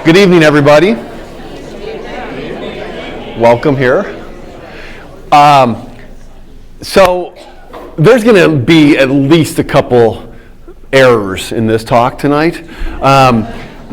Good evening, everybody. Welcome here. So there's going to be at least a couple errors in this talk tonight.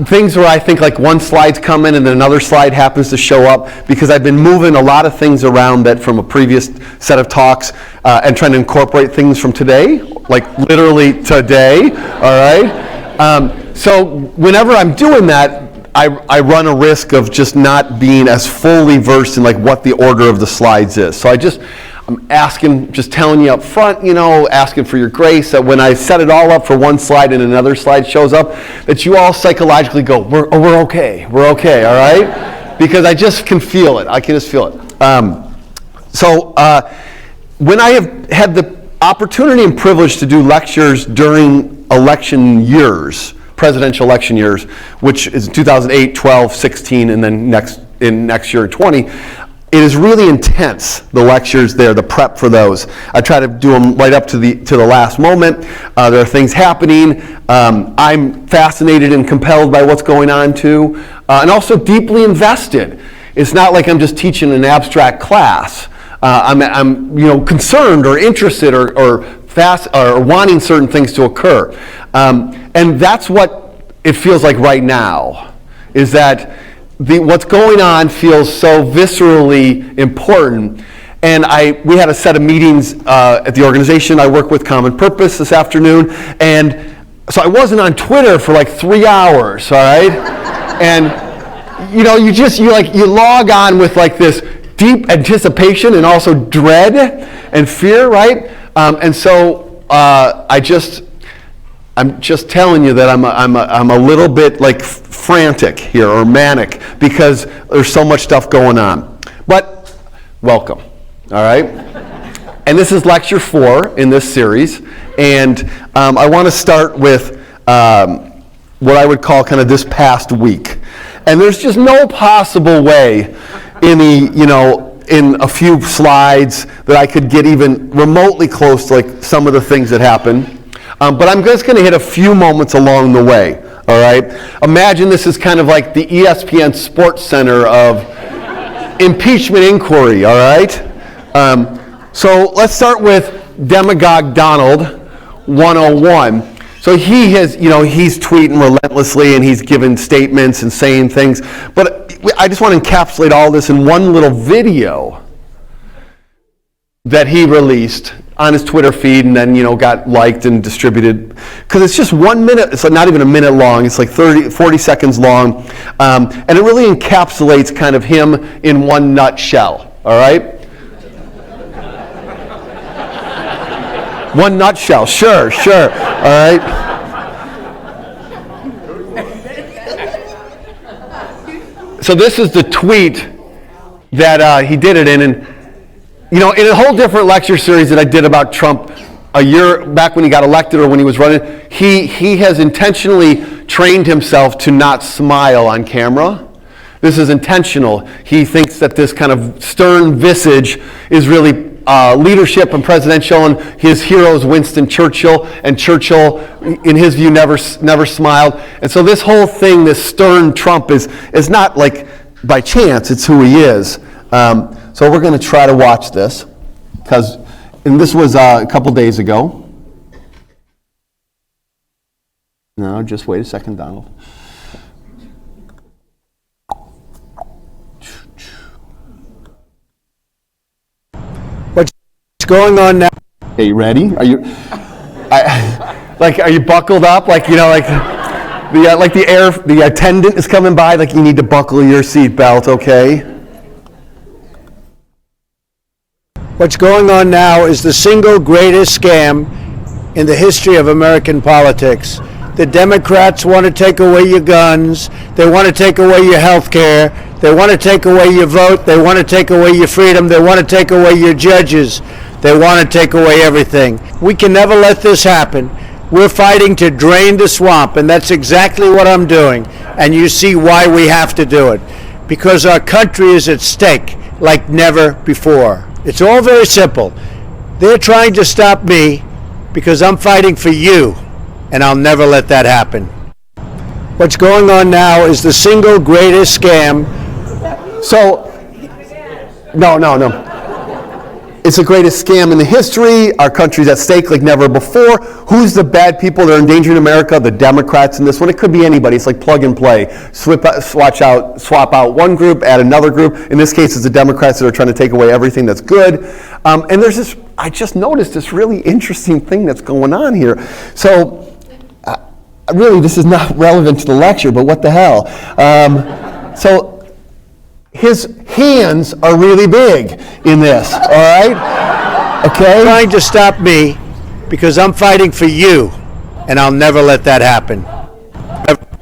Things where I think like one slide's coming and then another slide happens to show up because I've been moving a lot of things around that from a previous set of talks and trying to incorporate things from today, like literally today, all right? So whenever I'm doing that, I run a risk of just not being as fully versed in like what the order of the slides is. So I'm asking, just telling you up front, asking for your grace that when I set it all up for one slide and another slide shows up, that you all psychologically go, we're okay, all right? Because I just can feel it. I can just feel it. When I have had the opportunity and privilege to do lectures during election years, presidential election years, which is 2008, 12, 16, and then next year 20, it is really intense, the lectures there, the prep for those. I try to do them right up to the last moment. There are things happening. I'm fascinated and compelled by what's going on too, and also deeply invested. It's not like I'm just teaching an abstract class. I'm concerned or interested or wanting certain things to occur. And that's what it feels like right now, is that what's going on feels so viscerally important. And we had a set of meetings at the organization I work with, Common Purpose, this afternoon. And so I wasn't on Twitter for like 3 hours, all right? And you log on with like this deep anticipation and also dread and fear, right? And so I'm just telling you that I'm a little bit like frantic here or manic because there's so much stuff going on. But welcome, all right? And this is lecture 4 in this series, and I want to start with what I would call kind of this past week. And there's just no possible way in a few slides that I could get even remotely close to like some of the things that happened. But I'm just going to hit a few moments along the way, all right? Imagine this is kind of like the ESPN Sports Center of impeachment inquiry, all right? So let's start with Demagogue Donald 101. So he has, he's tweeting relentlessly and he's giving statements and saying things. But I just want to encapsulate all this in one little video that he released on his Twitter feed and then, got liked and distributed. Because it's just 1 minute, it's not even a minute long, it's like 40 seconds long. And it really encapsulates kind of him in one nutshell, all right? One nutshell, sure, all right? So this is the tweet that he did it in. And in a whole different lecture series that I did about Trump a year back when he got elected or when he was running, he has intentionally trained himself to not smile on camera. This is intentional. He thinks that this kind of stern visage is really leadership and presidential, and his hero is Winston Churchill, and Churchill, in his view, never smiled. And so this whole thing, this stern Trump is not like by chance, it's who he is. So we're going to try to watch this, and this was a couple days ago. No, just wait a second, Donald. What's going on now? Are you ready? Are you buckled up? The attendant is coming by. Like you need to buckle your seatbelt, okay? What's going on now is the single greatest scam in the history of American politics. The Democrats want to take away your guns. They want to take away your health care. They want to take away your vote. They want to take away your freedom. They want to take away your judges. They want to take away everything. We can never let this happen. We're fighting to drain the swamp, and that's exactly what I'm doing. And you see why we have to do it. Because our country is at stake like never before. It's all very simple. They're trying to stop me because I'm fighting for you, and I'll never let that happen. What's going on now is the single greatest scam. So, no. It's the greatest scam in the history. Our country's at stake like never before. Who's the bad people that are endangering America? The Democrats in this one. It could be anybody. It's like plug and play. Swap out one group, add another group. In this case, it's the Democrats that are trying to take away everything that's good. And there's this, I just noticed this really interesting thing that's going on here. So, really, this is not relevant to the lecture, but what the hell? So, his hands are really big in this, all right? Okay? Trying to stop me because I'm fighting for you, and I'll never let that happen.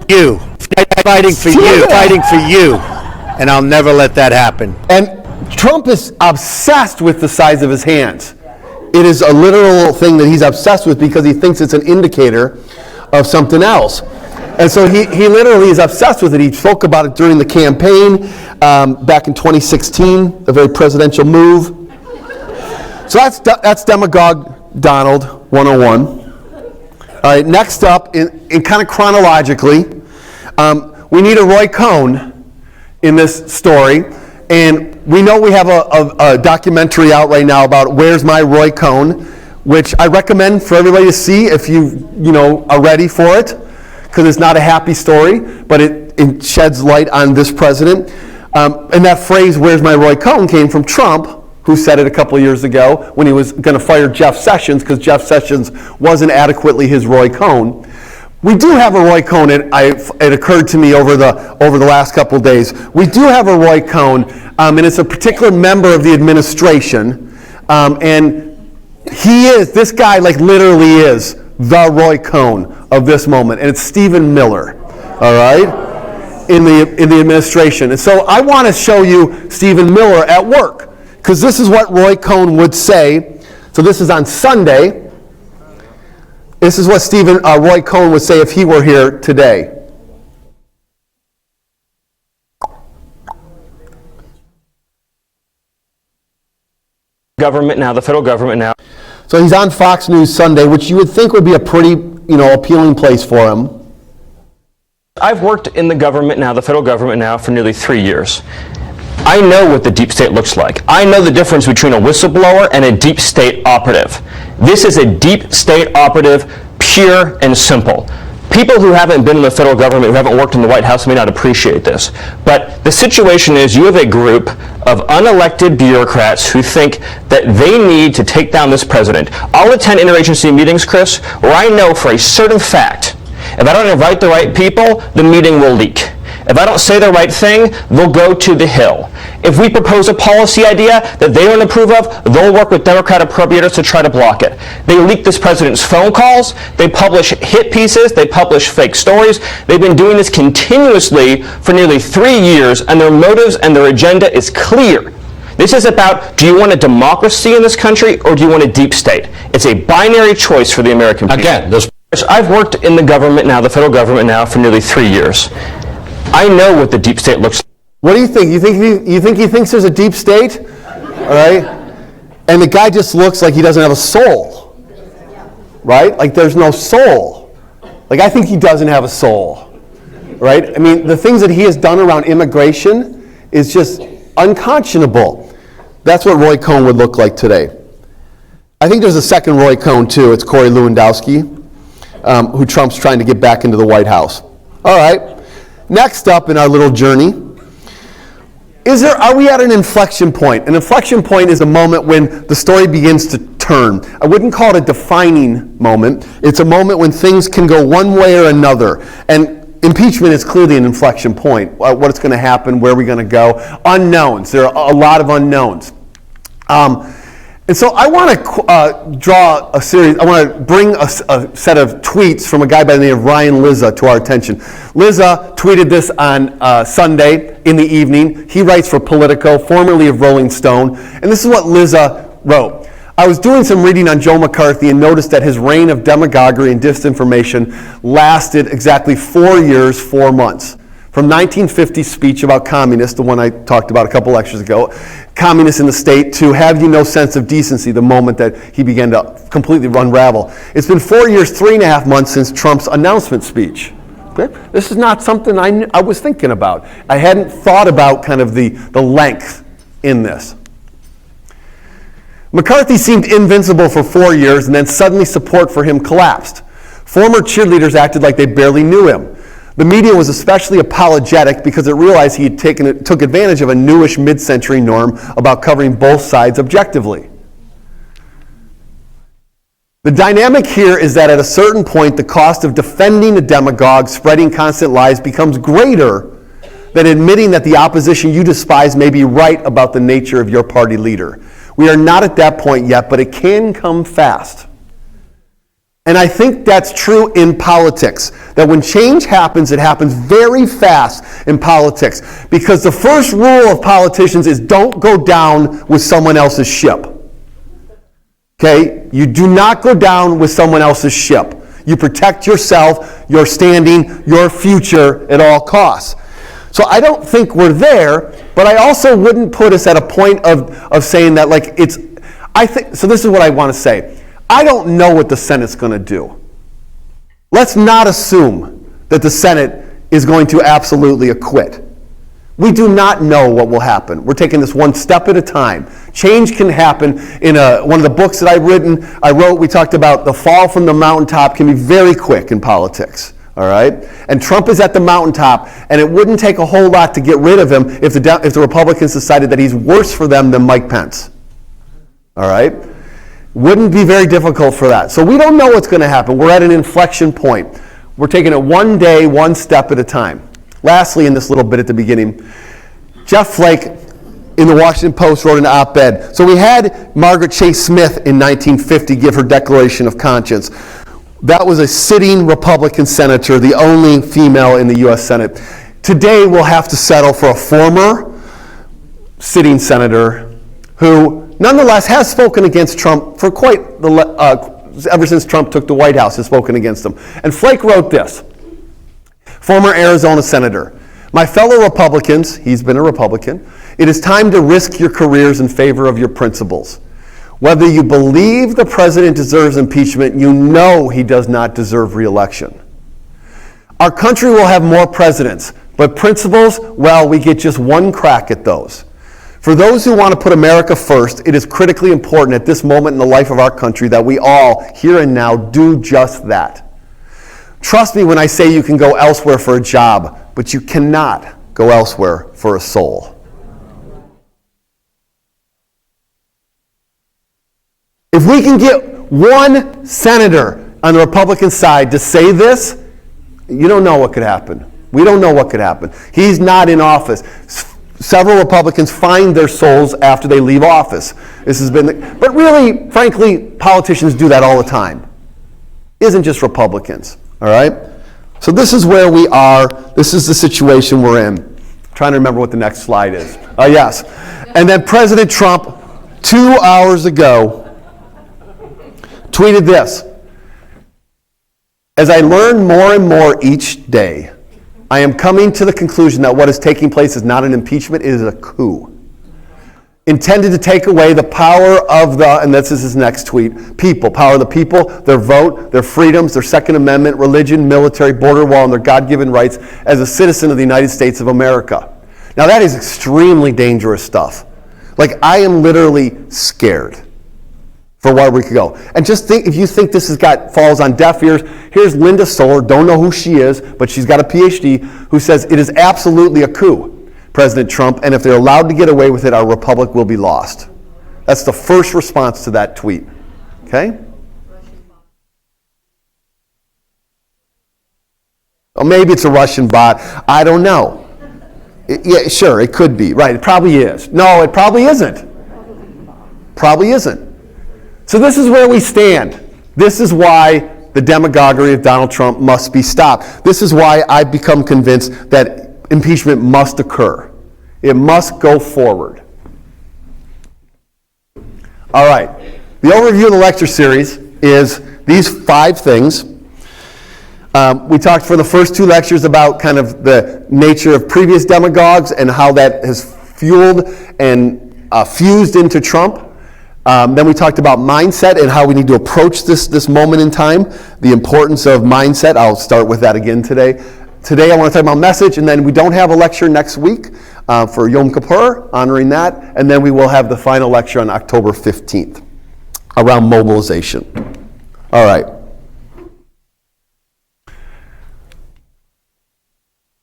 You. Fighting for you, and I'll never let that happen. And Trump is obsessed with the size of his hands. It is a literal thing that he's obsessed with because he thinks it's an indicator of something else. And so he literally is obsessed with it. He spoke about it during the campaign back in 2016, a very presidential move. So that's Demagogue Donald 101. All right, next up, in kind of chronologically, we need a Roy Cohn in this story. And we know we have a documentary out right now about Where's My Roy Cohn, which I recommend for everybody to see if you are ready for it. Because it's not a happy story, but it sheds light on this president. And that phrase, "Where's my Roy Cohn," came from Trump, who said it a couple of years ago when he was going to fire Jeff Sessions because Jeff Sessions wasn't adequately his Roy Cohn. We do have a Roy Cohn. It occurred to me over the last couple of days. We do have a Roy Cohn, and it's a particular member of the administration. And this guy literally is the Roy Cohn of this moment, and it's Stephen Miller, all right, in the administration. And so I want to show you Stephen Miller at work, because this is what Roy Cohn would say. So this is on Sunday. This is what Roy Cohn would say if he were here today. Government now, the federal government now. So he's on Fox News Sunday, which you would think would be a pretty, appealing place for him. I've worked in the government now, the federal government now, for nearly 3 years. I know what the deep state looks like. I know the difference between a whistleblower and a deep state operative. This is a deep state operative, pure and simple. People who haven't been in the federal government, who haven't worked in the White House, may not appreciate this. But the situation is you have a group of unelected bureaucrats who think that they need to take down this president. I'll attend interagency meetings, Chris, where I know for a certain fact, if I don't invite the right people, the meeting will leak. If I don't say the right thing, they'll go to the Hill. If we propose a policy idea that they don't approve of, they'll work with Democrat appropriators to try to block it. They leak this president's phone calls, they publish hit pieces, they publish fake stories. They've been doing this continuously for nearly 3 years, and their motives and their agenda is clear. This is about, do you want a democracy in this country or do you want a deep state? It's a binary choice for the American people. Again, I've worked in the government now, the federal government now, for nearly 3 years. I know what the deep state looks like. What do you think? You think he thinks there's a deep state? All right? And the guy just looks like he doesn't have a soul. Right? Like there's no soul. Like I think he doesn't have a soul. Right? I mean, the things that he has done around immigration is just unconscionable. That's what Roy Cohn would look like today. I think there's a second Roy Cohn too. It's Corey Lewandowski, who Trump's trying to get back into the White House. All right. Next up in our little journey, are we at an inflection point? An inflection point is a moment when the story begins to turn. I wouldn't call it a defining moment. It's a moment when things can go one way or another. And impeachment is clearly an inflection point. What's going to happen, where are we going to go? Unknowns. There are a lot of unknowns. And so I want to draw a series, I want to bring a set of tweets from a guy by the name of Ryan Lizza to our attention. Lizza tweeted this on Sunday in the evening. He writes for Politico, formerly of Rolling Stone. And this is what Lizza wrote. I was doing some reading on Joe McCarthy and noticed that his reign of demagoguery and disinformation lasted exactly 4 years, 4 months. From 1950's speech about communists, the one I talked about a couple lectures ago, communists in the state, to have you no sense of decency, the moment that he began to completely unravel. It's been 4 years, 3.5 months since Trump's announcement speech. Okay? This is not something I was thinking about. I hadn't thought about kind of the length in this. McCarthy seemed invincible for 4 years, and then suddenly support for him collapsed. Former cheerleaders acted like they barely knew him. The media was especially apologetic because it realized he had took advantage of a newish mid-century norm about covering both sides objectively. The dynamic here is that at a certain point, the cost of defending a demagogue spreading constant lies becomes greater than admitting that the opposition you despise may be right about the nature of your party leader. We are not at that point yet, but it can come fast. And I think that's true in politics, that when change happens, it happens very fast in politics. Because the first rule of politicians is don't go down with someone else's ship. Okay? You do not go down with someone else's ship. You protect yourself, your standing, your future at all costs. So I don't think we're there, but I also wouldn't put us at a point of saying that like it's, I think, so this is what I want to say. I don't know what the Senate's going to do. Let's not assume that the Senate is going to absolutely acquit. We do not know what will happen. We're taking this one step at a time. Change can happen. In one of the books that I wrote, we talked about the fall from the mountaintop can be very quick in politics. All right? And Trump is at the mountaintop, and it wouldn't take a whole lot to get rid of him if the Republicans decided that he's worse for them than Mike Pence. All right? Wouldn't be very difficult for that. So we don't know what's going to happen. We're at an inflection point. We're taking it one day, one step at a time. Lastly, in this little bit at the beginning, Jeff Flake in the Washington Post wrote an op-ed. So we had Margaret Chase Smith in 1950 give her Declaration of Conscience. That was a sitting Republican senator, the only female in the U.S. Senate. Today, we'll have to settle for a former sitting senator who, nonetheless, has spoken against Trump for ever since Trump took the White House, has spoken against him. And Flake wrote this, former Arizona senator, "My fellow Republicans," he's been a Republican, "it is time to risk your careers in favor of your principles. Whether you believe the president deserves impeachment, you know he does not deserve re-election. Our country will have more presidents, but principles, well, we get just one crack at those. For those who want to put America first, it is critically important at this moment in the life of our country that we all, here and now, do just that. Trust me when I say you can go elsewhere for a job, but you cannot go elsewhere for a soul." If we can get one senator on the Republican side to say this, you don't know what could happen. We don't know what could happen. He's not in office. Several Republicans find their souls after they leave office. But really, frankly, politicians do that all the time. It isn't just Republicans, all right? So this is where we are. This is the situation we're in. I'm trying to remember what the next slide is. Yes. And then President Trump, 2 hours ago, tweeted this: "As I learn more and more each day, I am coming to the conclusion that what is taking place is not an impeachment, it is a coup. Intended to take away the power of the," and this is his next tweet, "people, power of the people, their vote, their freedoms, their Second Amendment, religion, military, border wall, and their God-given rights as a citizen of the United States of America." Now that is extremely dangerous stuff. Like, I am literally scared for where we could go. And just think, if you think this falls on deaf ears, here's Linda Solar, don't know who she is, but she's got a PhD, who says it is absolutely a coup, President Trump, and if they're allowed to get away with it, our republic will be lost. That's the first response to that tweet. Okay? Or maybe it's a Russian bot. I don't know. Yeah, sure, it could be. Right, it probably is. No, it probably isn't. Probably isn't. So this is where we stand. This is why the demagoguery of Donald Trump must be stopped. This is why I've become convinced that impeachment must occur. It must go forward. All right. The overview of the lecture series is these 5 things. We talked for the first 2 lectures about kind of the nature of previous demagogues and how that has fueled and fused into Trump. Then we talked about mindset and how we need to approach this moment in time, the importance of mindset. I'll start with that again today. today I want to talk about message, and then we don't have a lecture next week for Yom Kippur, honoring that, and then we will have the final lecture on October 15th around mobilization. All right.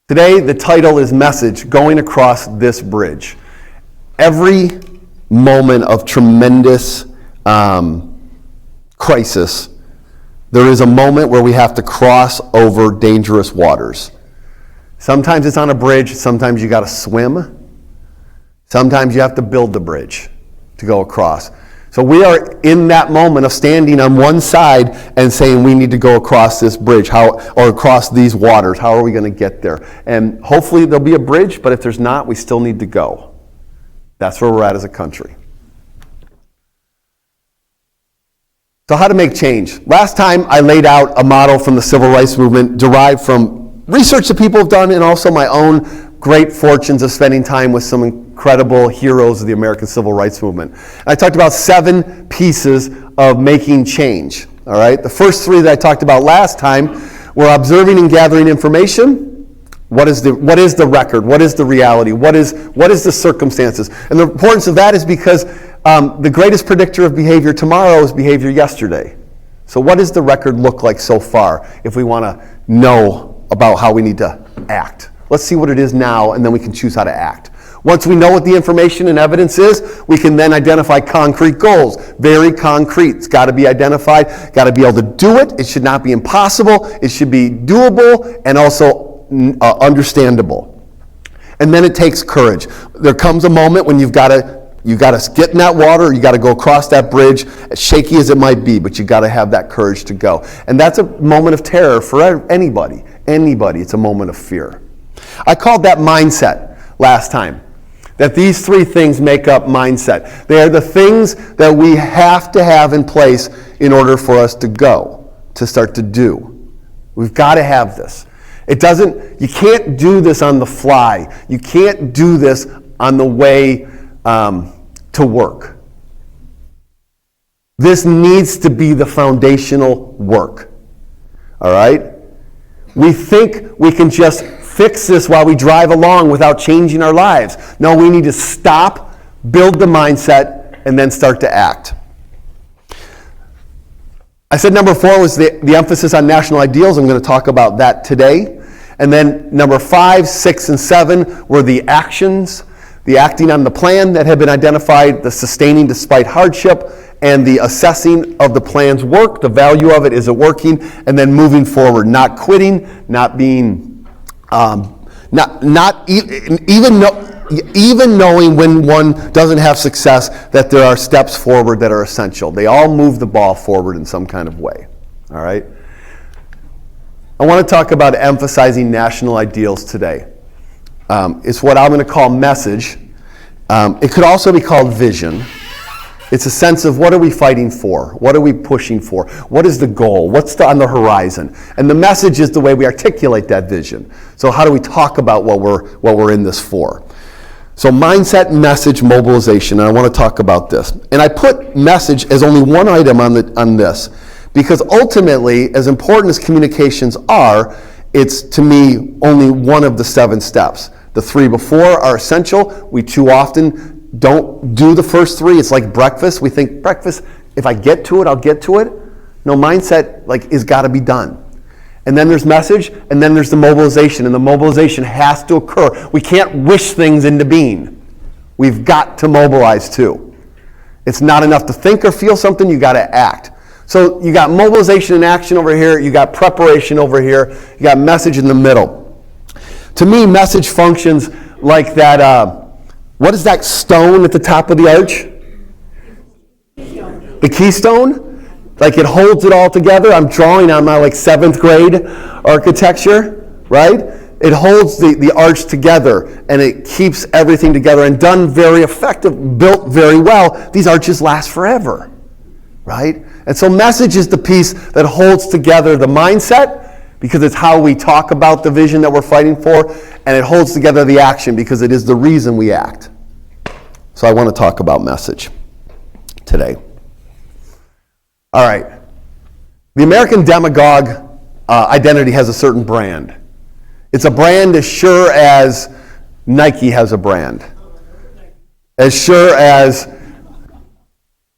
Today, the title is Message, Going Across This Bridge. Every moment of tremendous crisis, there is a moment where we have to cross over dangerous waters. Sometimes it's on a bridge, sometimes you got to swim, sometimes you have to build the bridge to go across. So we are in that moment of standing on one side and saying we need to go across this bridge, or across these waters. How are we going to get there? And hopefully there'll be a bridge, but if there's not, we still need to go. That's where we're at as a country. So how to make change? Last time I laid out a model from the civil rights movement derived from research that people have done and also my own great fortunes of spending time with some incredible heroes of the American civil rights movement. And I talked about 7 pieces of making change. All right. The first 3 that I talked about last time were observing and gathering information. What is the record? What is the reality? What is the circumstances? And the importance of that is because the greatest predictor of behavior tomorrow is behavior yesterday. So what does the record look like so far if we want to know about how we need to act? Let's see what it is now, and then we can choose how to act. Once we know what the information and evidence is, we can then identify concrete goals. Very concrete. It's got to be identified, got to be able to do it. It should not be impossible. It should be doable and also understandable. And then it takes courage. There comes a moment when you've got to get in that water, you got to go across that bridge, as shaky as it might be, but you got to have that courage to go. And that's a moment of terror for anybody. It's a moment of fear. I called that mindset last time. That these 3 things make up mindset. They are the things that we have to have in place in order for us to go, to start to do. We've got to have this. You can't do this on the fly. You can't do this on the way to work. This needs to be the foundational work. All right? We think we can just fix this while we drive along without changing our lives. No, we need to stop, build the mindset, and then start to act. I said number 4 was the emphasis on national ideals. I'm going to talk about that today. And then number 5, 6, and 7 were the actions, the acting on the plan that had been identified, the sustaining despite hardship, and the assessing of the plan's work, the value of it, is it working, and then moving forward, not quitting, not being, even knowing when one doesn't have success, that there are steps forward that are essential. They all move the ball forward in some kind of way. All right? I want to talk about emphasizing national ideals today. It's what I'm going to call message. It could also be called vision. It's a sense of what are we fighting for? What are we pushing for? What is the goal? What's on the horizon? And the message is the way we articulate that vision. So how do we talk about what we're in this for? So mindset, message, mobilization, and I want to talk about this. And I put message as only one item on this because ultimately, as important as communications are, it's to me only one of the 7 steps. The 3 before are essential. We too often don't do the first 3. It's like breakfast. We think breakfast, if I get to it, I'll get to it. No, mindset is got to be done. And then there's message, and then there's the mobilization, and the mobilization has to occur. We can't wish things into being. We've got to mobilize too. It's not enough to think or feel something, you got to act. So you got mobilization and action over here, you got preparation over here, you got message in the middle. To me, message functions like that, what is that stone at the top of the arch? The keystone? Like it holds it all together. I'm drawing on my 7th grade architecture, right? It holds the arch together and it keeps everything together and done very effective, built very well. These arches last forever, right? And so message is the piece that holds together the mindset because it's how we talk about the vision that we're fighting for, and it holds together the action because it is the reason we act. So I want to talk about message today. All right. The American demagogue identity has a certain brand. It's a brand as sure as Nike has a brand. As sure as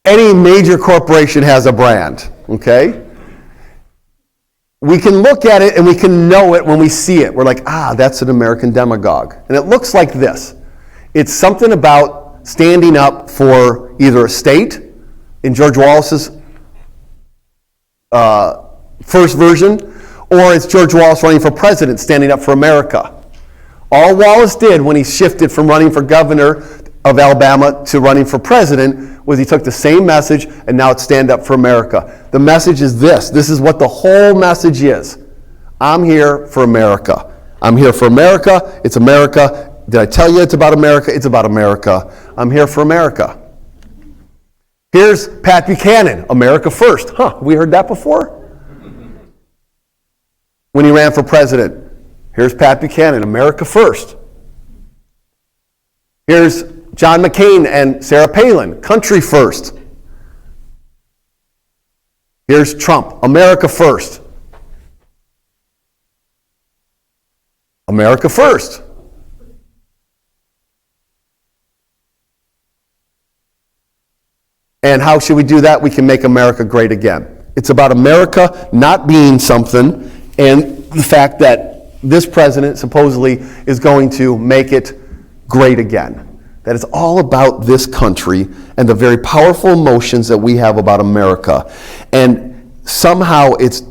any major corporation has a brand, okay? We can look at it and we can know it when we see it. We're like, that's an American demagogue. And it looks like this. It's something about standing up for either a state, in George Wallace's first version, or it's George Wallace running for president, standing up for America. All Wallace did when he shifted from running for governor of Alabama to running for president was he took the same message and now it's stand up for America. The message is this. This is what the whole message is. I'm here for America. I'm here for America. It's America. Did I tell you it's about America? It's about America. I'm here for America. Here's Pat Buchanan, America first. We heard that before? When he ran for president. Here's Pat Buchanan, America first. Here's John McCain and Sarah Palin, country first. Here's Trump, America first. America first. And how should we do that? We can make America great again. It's about America not being something, and the fact that this president supposedly is going to make it great again. That it's all about this country and the very powerful emotions that we have about America. And somehow it's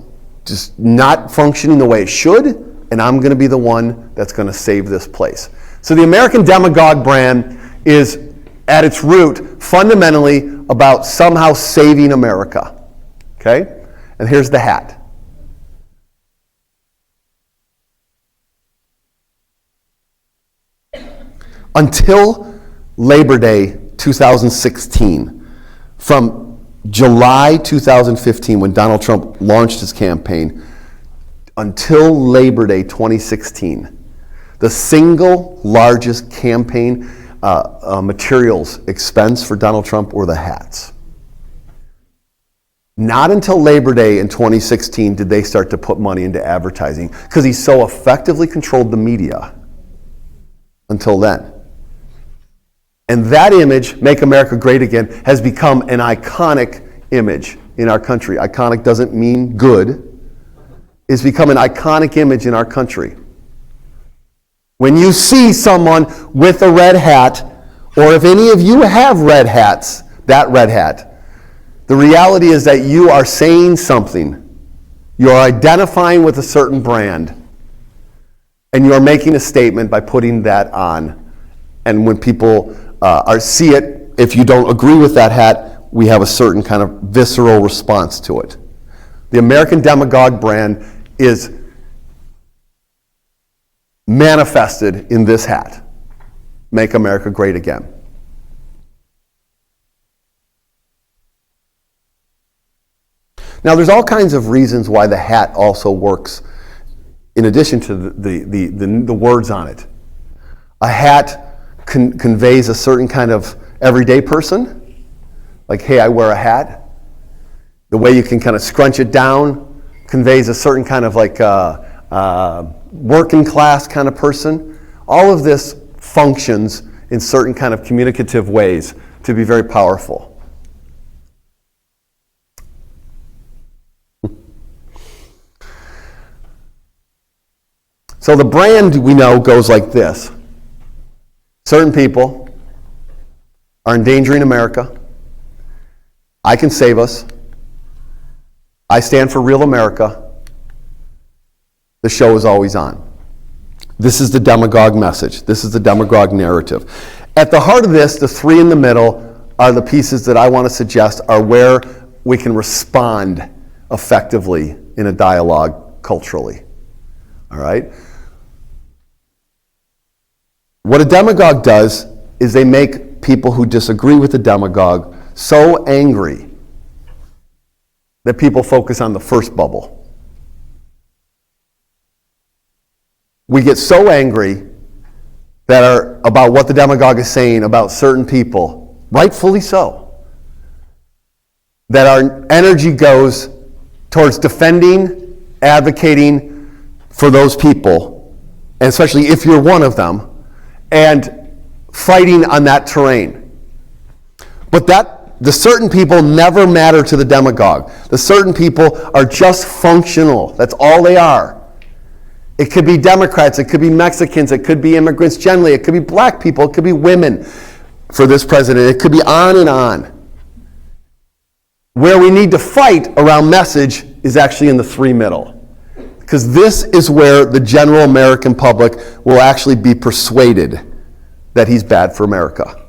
just not functioning the way it should, and I'm going to be the one that's going to save this place. So the American Demagogue brand is, at its root, fundamentally about somehow saving America. Okay? And here's the hat. Until Labor Day 2016, from July 2015, when Donald Trump launched his campaign, until Labor Day 2016, the single largest campaign materials expense for Donald Trump were the hats. Not until Labor Day in 2016 did they start to put money into advertising, because he so effectively controlled the media until then. And that image, Make America Great Again, has become an iconic image in our country. Iconic doesn't mean good. It's become an iconic image in our country. When you see someone with a red hat, or if any of you have red hats, that red hat, the reality is that you are saying something. You are identifying with a certain brand, and you are making a statement by putting that on. And when people see it, if you don't agree with that hat, we have a certain kind of visceral response to it. The American Demagogue brand is manifested in this hat. Make America Great Again. Now, there's all kinds of reasons why the hat also works in addition to the words on it. A hat conveys a certain kind of everyday person, like, hey, I wear a hat. The way you can kind of scrunch it down conveys a certain kind of like working class kind of person. All of this functions in certain kind of communicative ways to be very powerful. So the brand, we know, goes like this. Certain people are endangering America. I can save us. I stand for real America. The show is always on. This is the demagogue message. This is the demagogue narrative. At the heart of this, the three in the middle are the pieces that I want to suggest are where we can respond effectively in a dialogue culturally. All right? What a demagogue does is they make people who disagree with the demagogue so angry that people focus on the first bubble. We get so angry that are about what the demagogue is saying about certain people, rightfully so, that our energy goes towards defending, advocating for those people and especially if you're one of them, and fighting on that terrain. But the certain people never matter to the demagogue. The certain people are just functional. That's all they are. It could be Democrats, it could be Mexicans, it could be immigrants generally, it could be black people, it could be women for this president, it could be on and on. Where we need to fight around message is actually in the three middle. Because this is where the general American public will actually be persuaded that he's bad for America.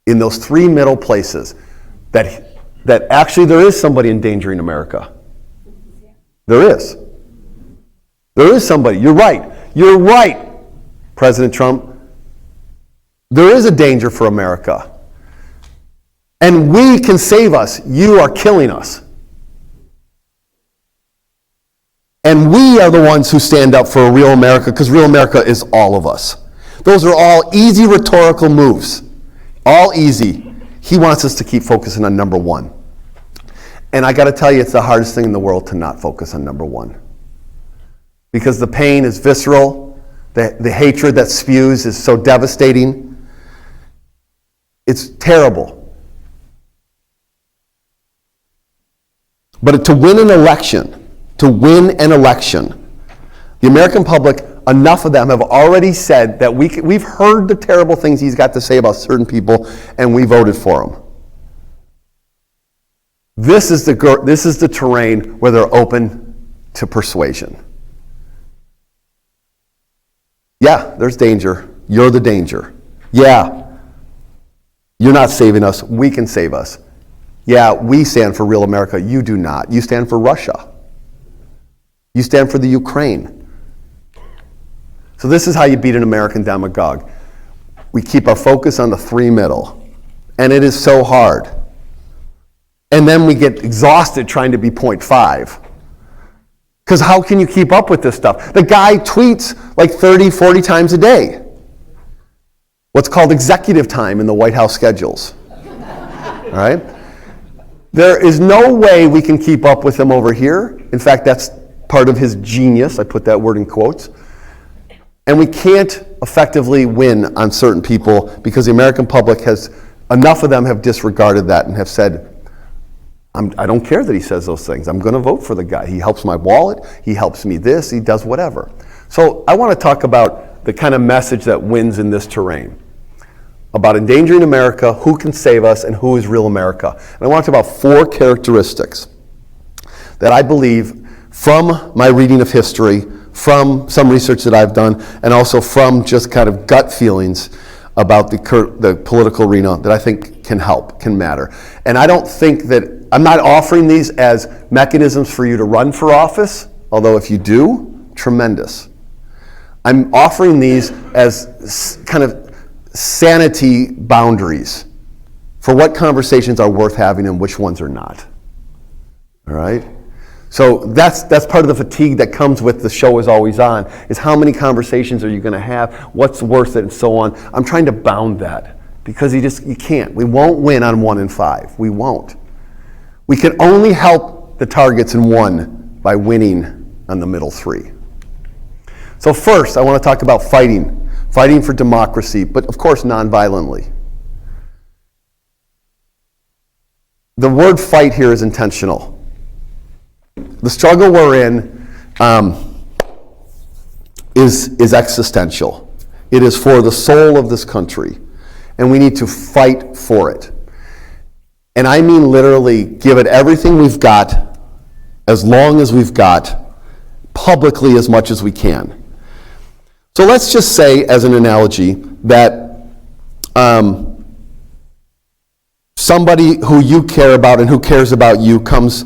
In those three middle places, that actually there is somebody endangering America. There is. There is somebody. You're right. You're right, President Trump. There is a danger for America. And we can save us. You are killing us. And we are the ones who stand up for a real America, because real America is all of us. Those are all easy rhetorical moves. All easy. He wants us to keep focusing on number one. And I got to tell you, it's the hardest thing in the world to not focus on number one. Because the pain is visceral. The hatred that spews is so devastating. It's terrible. But to win an election, the American public, enough of them have already said that we've heard the terrible things he's got to say about certain people, and we voted for him. This is the terrain where they're open to persuasion. Yeah, there's danger. You're the danger. Yeah, you're not saving us. We can save us. Yeah, we stand for real America. You do not. You stand for Russia. You stand for the Ukraine. So this is how you beat an American demagogue. We keep our focus on the three middle. And it is so hard. And then we get exhausted trying to be 0.5. Because how can you keep up with this stuff? The guy tweets like 30, 40 times a day. What's called executive time in the White House schedules. All right? There is no way we can keep up with him over here. In fact, that's part of his genius. I put that word in quotes. And we can't effectively win on certain people because the American public enough of them have disregarded that and have said, I don't care that he says those things. I'm going to vote for the guy. He helps my wallet. He helps me this. He does whatever. So I want to talk about the kind of message that wins in this terrain. About endangering America, who can save us, and who is real America. And I want to talk about 4 characteristics that I believe from my reading of history, from some research that I've done, and also from just kind of gut feelings about the political arena that I think can help, can matter. And I don't think that, I'm not offering these as mechanisms for you to run for office, although if you do, tremendous. I'm offering these as kind of sanity boundaries for what conversations are worth having and which ones are not. All right? So that's part of the fatigue that comes with the show is always on, is how many conversations are you going to have, what's worth it, and so on. I'm trying to bound that because you can't. We won't win on 1 and 5. We won't. We can only help the targets in 1 by winning on the middle 3. So first, I want to talk about fighting for democracy, but of course non-violently. The word fight here is intentional. The struggle we're in is existential. It is for the soul of this country, and we need to fight for it. And I mean literally give it everything we've got, as long as we've got, publicly as much as we can. So let's just say, as an analogy, that somebody who you care about and who cares about you comes,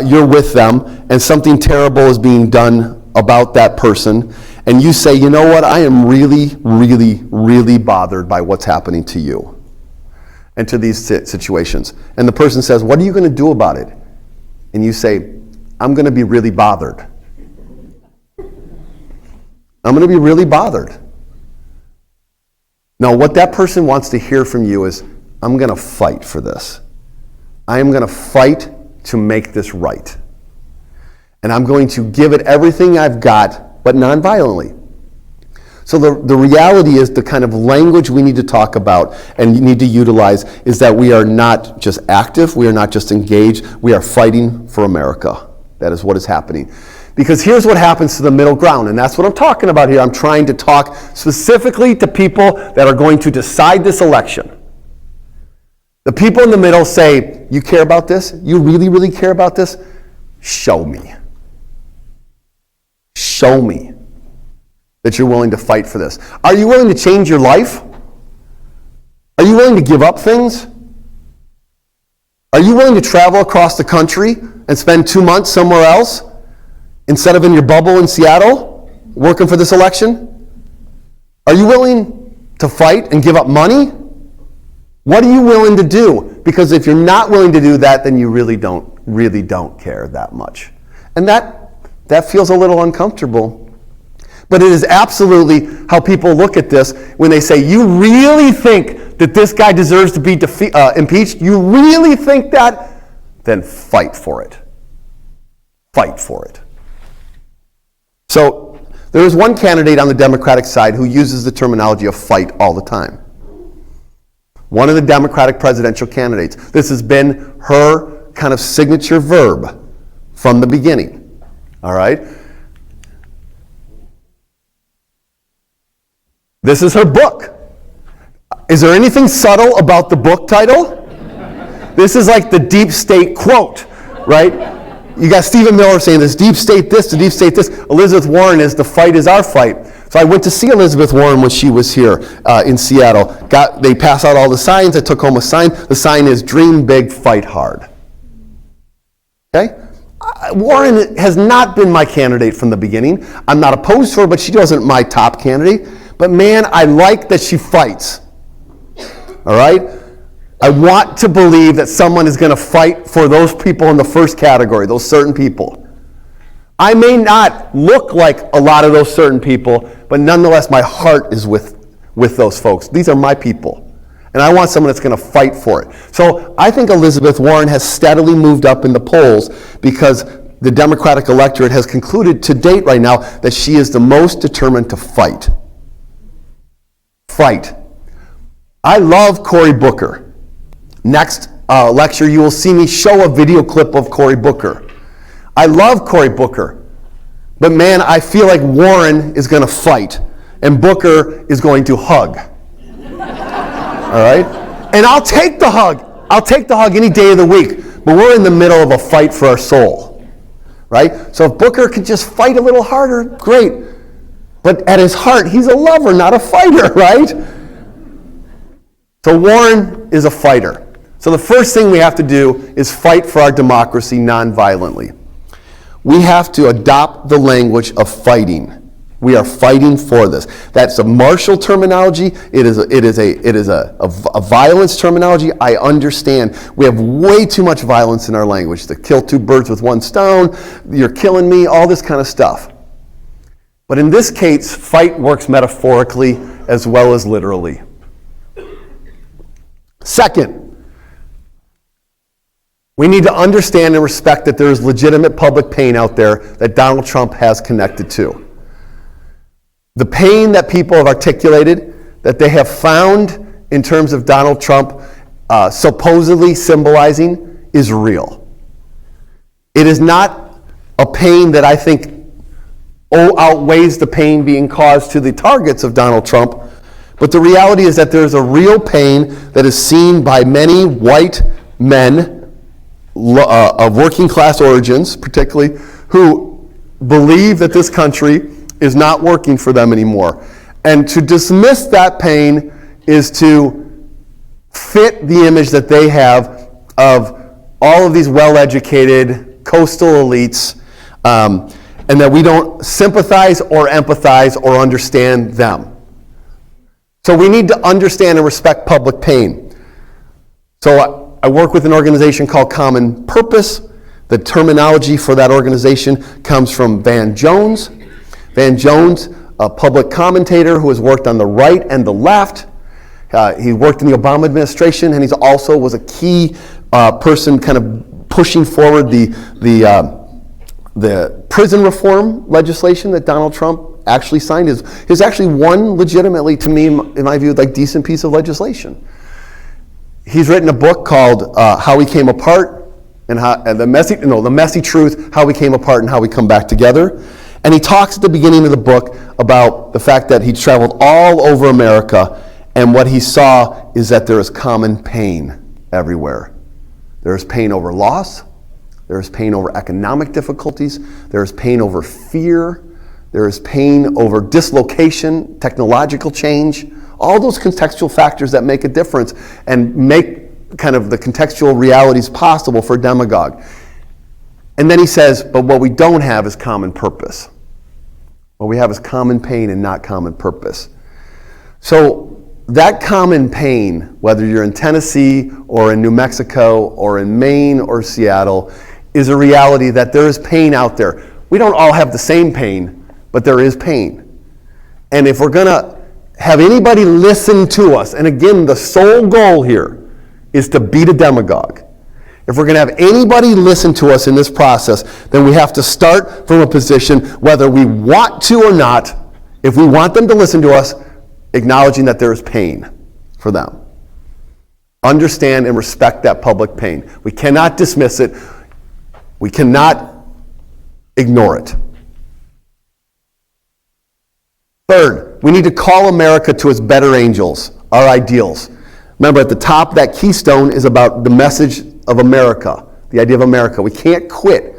you're with them, and something terrible is being done about that person, and you say, you know what, I am really, really, really bothered by what's happening to you and to these situations. And the person says, what are you going to do about it? And you say, I'm going to be really bothered. I'm going to be really bothered. Now, what that person wants to hear from you is, I'm going to fight for this. I am going to fight to make this right. And I'm going to give it everything I've got, but non-violently. So the reality is the kind of language we need to talk about and need to utilize is that we are not just active, we are not just engaged, we are fighting for America. That is what is happening. Because here's what happens to the middle ground, and that's what I'm talking about here. I'm trying to talk specifically to people that are going to decide this election. The people in the middle say, you care about this? You really, really care about this? Show me. Show me that you're willing to fight for this. Are you willing to change your life? Are you willing to give up things? Are you willing to travel across the country and spend 2 months somewhere else instead of in your bubble in Seattle working for this election? Are you willing to fight and give up money? What are you willing to do? Because if you're not willing to do that, then you really don't care that much. And that feels a little uncomfortable. But it is absolutely how people look at this when they say, you really think that this guy deserves to be impeached? You really think that? Then fight for it. Fight for it. So there is one candidate on the Democratic side who uses the terminology of fight all the time. One of the Democratic presidential candidates. This has been her kind of signature verb from the beginning. All right? This is her book. Is there anything subtle about the book title? This is like the deep state quote, right? You got Stephen Miller saying this, deep state this, the deep state this. Elizabeth Warren is the fight is our fight. So I went to see Elizabeth Warren when she was here in Seattle. They pass out all the signs. I took home a sign. The sign is dream big, fight hard. Okay? Warren has not been my candidate from the beginning. I'm not opposed to her, but she wasn't my top candidate. But man, I like that she fights. All right? I want to believe that someone is going to fight for those people in the first category, those certain people. I may not look like a lot of those certain people, but nonetheless, my heart is with those folks. These are my people. And I want someone that's going to fight for it. So I think Elizabeth Warren has steadily moved up in the polls because the Democratic electorate has concluded to date right now that she is the most determined to fight. Fight. I love Cory Booker. Next lecture, you will see me show a video clip of Cory Booker. I love Cory Booker. But man, I feel like Warren is going to fight, and Booker is going to hug. All right? And I'll take the hug. I'll take the hug any day of the week. But we're in the middle of a fight for our soul. Right? So if Booker could just fight a little harder, great. But at his heart, he's a lover, not a fighter, right? So Warren is a fighter. So the first thing we have to do is fight for our democracy nonviolently. We have to adopt the language of fighting. We are fighting for this. That's a martial terminology. It is a violence terminology. I understand. We have way too much violence in our language. To kill two birds with one stone, you're killing me, all this kind of stuff. But in this case, fight works metaphorically as well as literally. Second, we need to understand and respect that there is legitimate public pain out there that Donald Trump has connected to. The pain that people have articulated, that they have found in terms of Donald Trump supposedly symbolizing, is real. It is not a pain that I think outweighs the pain being caused to the targets of Donald Trump, but the reality is that there's a real pain that is seen by many white men of working class origins, particularly, who believe that this country is not working for them anymore. And to dismiss that pain is to fit the image that they have of all of these well-educated coastal elites, and that we don't sympathize or empathize or understand them. So we need to understand and respect public pain. So I work with an organization called Common Purpose. The terminology for that organization comes from Van Jones. Van Jones, a public commentator who has worked on the right and the left. He worked in the Obama administration, and he also was a key person kind of pushing forward the prison reform legislation that Donald Trump actually signed is actually one legitimately, to me, in my view, like decent piece of legislation. He's written a book called How We Came Apart and the Messy Truth, How We Came Apart and How We Come Back Together. And he talks at the beginning of the book about the fact that he traveled all over America, and what he saw is that there is common pain everywhere. There is pain over loss. There is pain over economic difficulties. There is pain over fear. There is pain over dislocation, technological change, all those contextual factors that make a difference and make kind of the contextual realities possible for a demagogue. And then he says, but what we don't have is common purpose. What we have is common pain and not common purpose. So that common pain, whether you're in Tennessee or in New Mexico or in Maine or Seattle, is a reality that there is pain out there. We don't all have the same pain, but there is pain. And if we're going to have anybody listen to us, and again, the sole goal here is to beat a demagogue. If we're going to have anybody listen to us in this process, then we have to start from a position, whether we want to or not, if we want them to listen to us, acknowledging that there is pain for them. Understand and respect that public pain. We cannot dismiss it. We cannot ignore it. Third, we need to call America to its better angels, our ideals. Remember, at the top, that keystone is about the message of America, the idea of America. We can't quit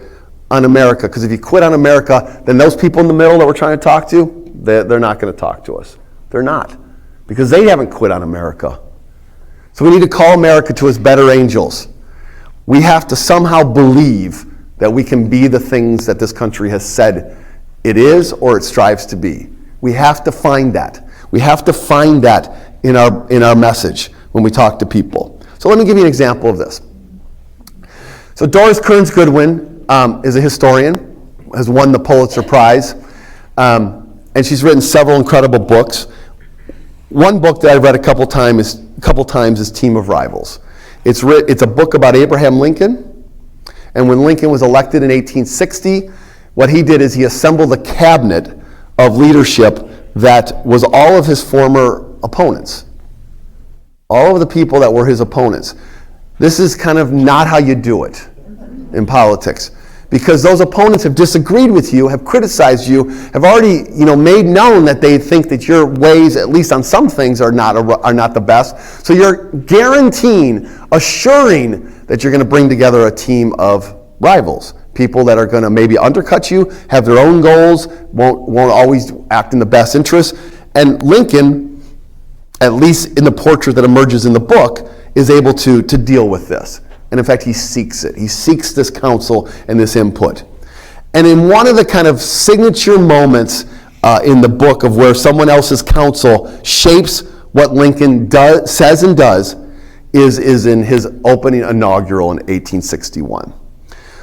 on America, because if you quit on America, then those people in the middle that we're trying to talk to, they're not going to talk to us. They're not, because they haven't quit on America. So we need to call America to its better angels. We have to somehow believe that we can be the things that this country has said it is or it strives to be. We have to find that. We have to find that in our message when we talk to people. So let me give you an example of this. So Doris Kearns Goodwin is a historian, has won the Pulitzer Prize, and she's written several incredible books. One book that I've read a couple times is Team of Rivals. It's a book about Abraham Lincoln, and when Lincoln was elected in 1860, what he did is he assembled a cabinet of leadership that was all of his former opponents. All of the people that were his opponents. This is kind of not how you do it in politics, because those opponents have disagreed with you, have criticized you, have already made known that they think that your ways, at least on some things, are not the best. So you're guaranteeing, assuring that you're going to bring together a team of rivals, people that are going to maybe undercut you, have their own goals, won't always act in the best interest. And Lincoln, at least in the portrait that emerges in the book, is able to deal with this. And in fact, he seeks it. He seeks this counsel and this input. And in one of the kind of signature moments in the book of where someone else's counsel shapes what Lincoln says and does is in his opening inaugural in 1861.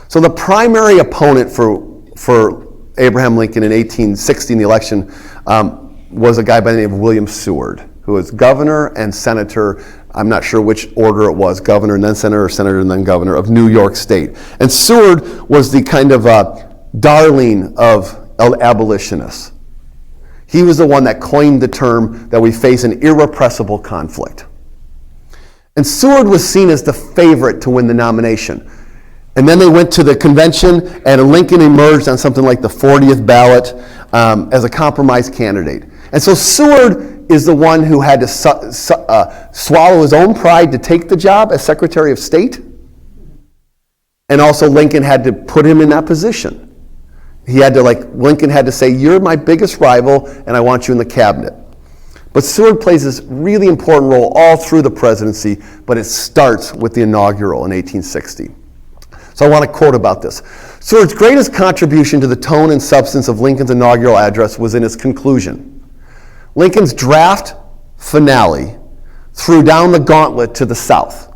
So the primary opponent for Abraham Lincoln in 1860 in the election was a guy by the name of William Seward, who was governor and senator. I'm not sure which order it was, governor and then senator, or senator and then governor of New York State. And Seward was the kind of darling of abolitionists. He was the one that coined the term that we face an irrepressible conflict. And Seward was seen as the favorite to win the nomination. And then they went to the convention, and Lincoln emerged on something like the 40th ballot as a compromise candidate. And so Seward is the one who had to swallow his own pride to take the job as Secretary of State. And also Lincoln had to put him in that position. Lincoln had to say, you're my biggest rival, and I want you in the cabinet. But Seward plays this really important role all through the presidency, but it starts with the inaugural in 1860. So I want to quote about this. Seward's greatest contribution to the tone and substance of Lincoln's inaugural address was in its conclusion. Lincoln's draft finale threw down the gauntlet to the South.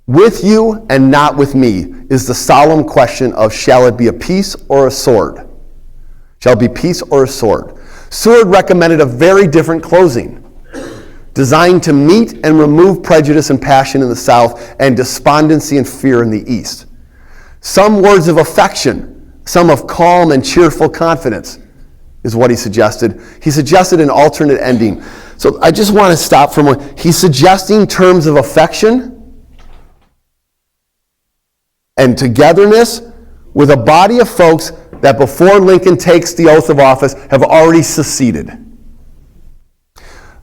With you and not with me is the solemn question of, shall it be a peace or a sword? Shall it be peace or a sword? Seward recommended a very different closing, designed to meet and remove prejudice and passion in the South and despondency and fear in the East. Some words of affection, some of calm and cheerful confidence, is what he suggested. He suggested an alternate ending. So I just want to stop for a moment. He's suggesting terms of affection and togetherness with a body of folks that before Lincoln takes the oath of office have already seceded.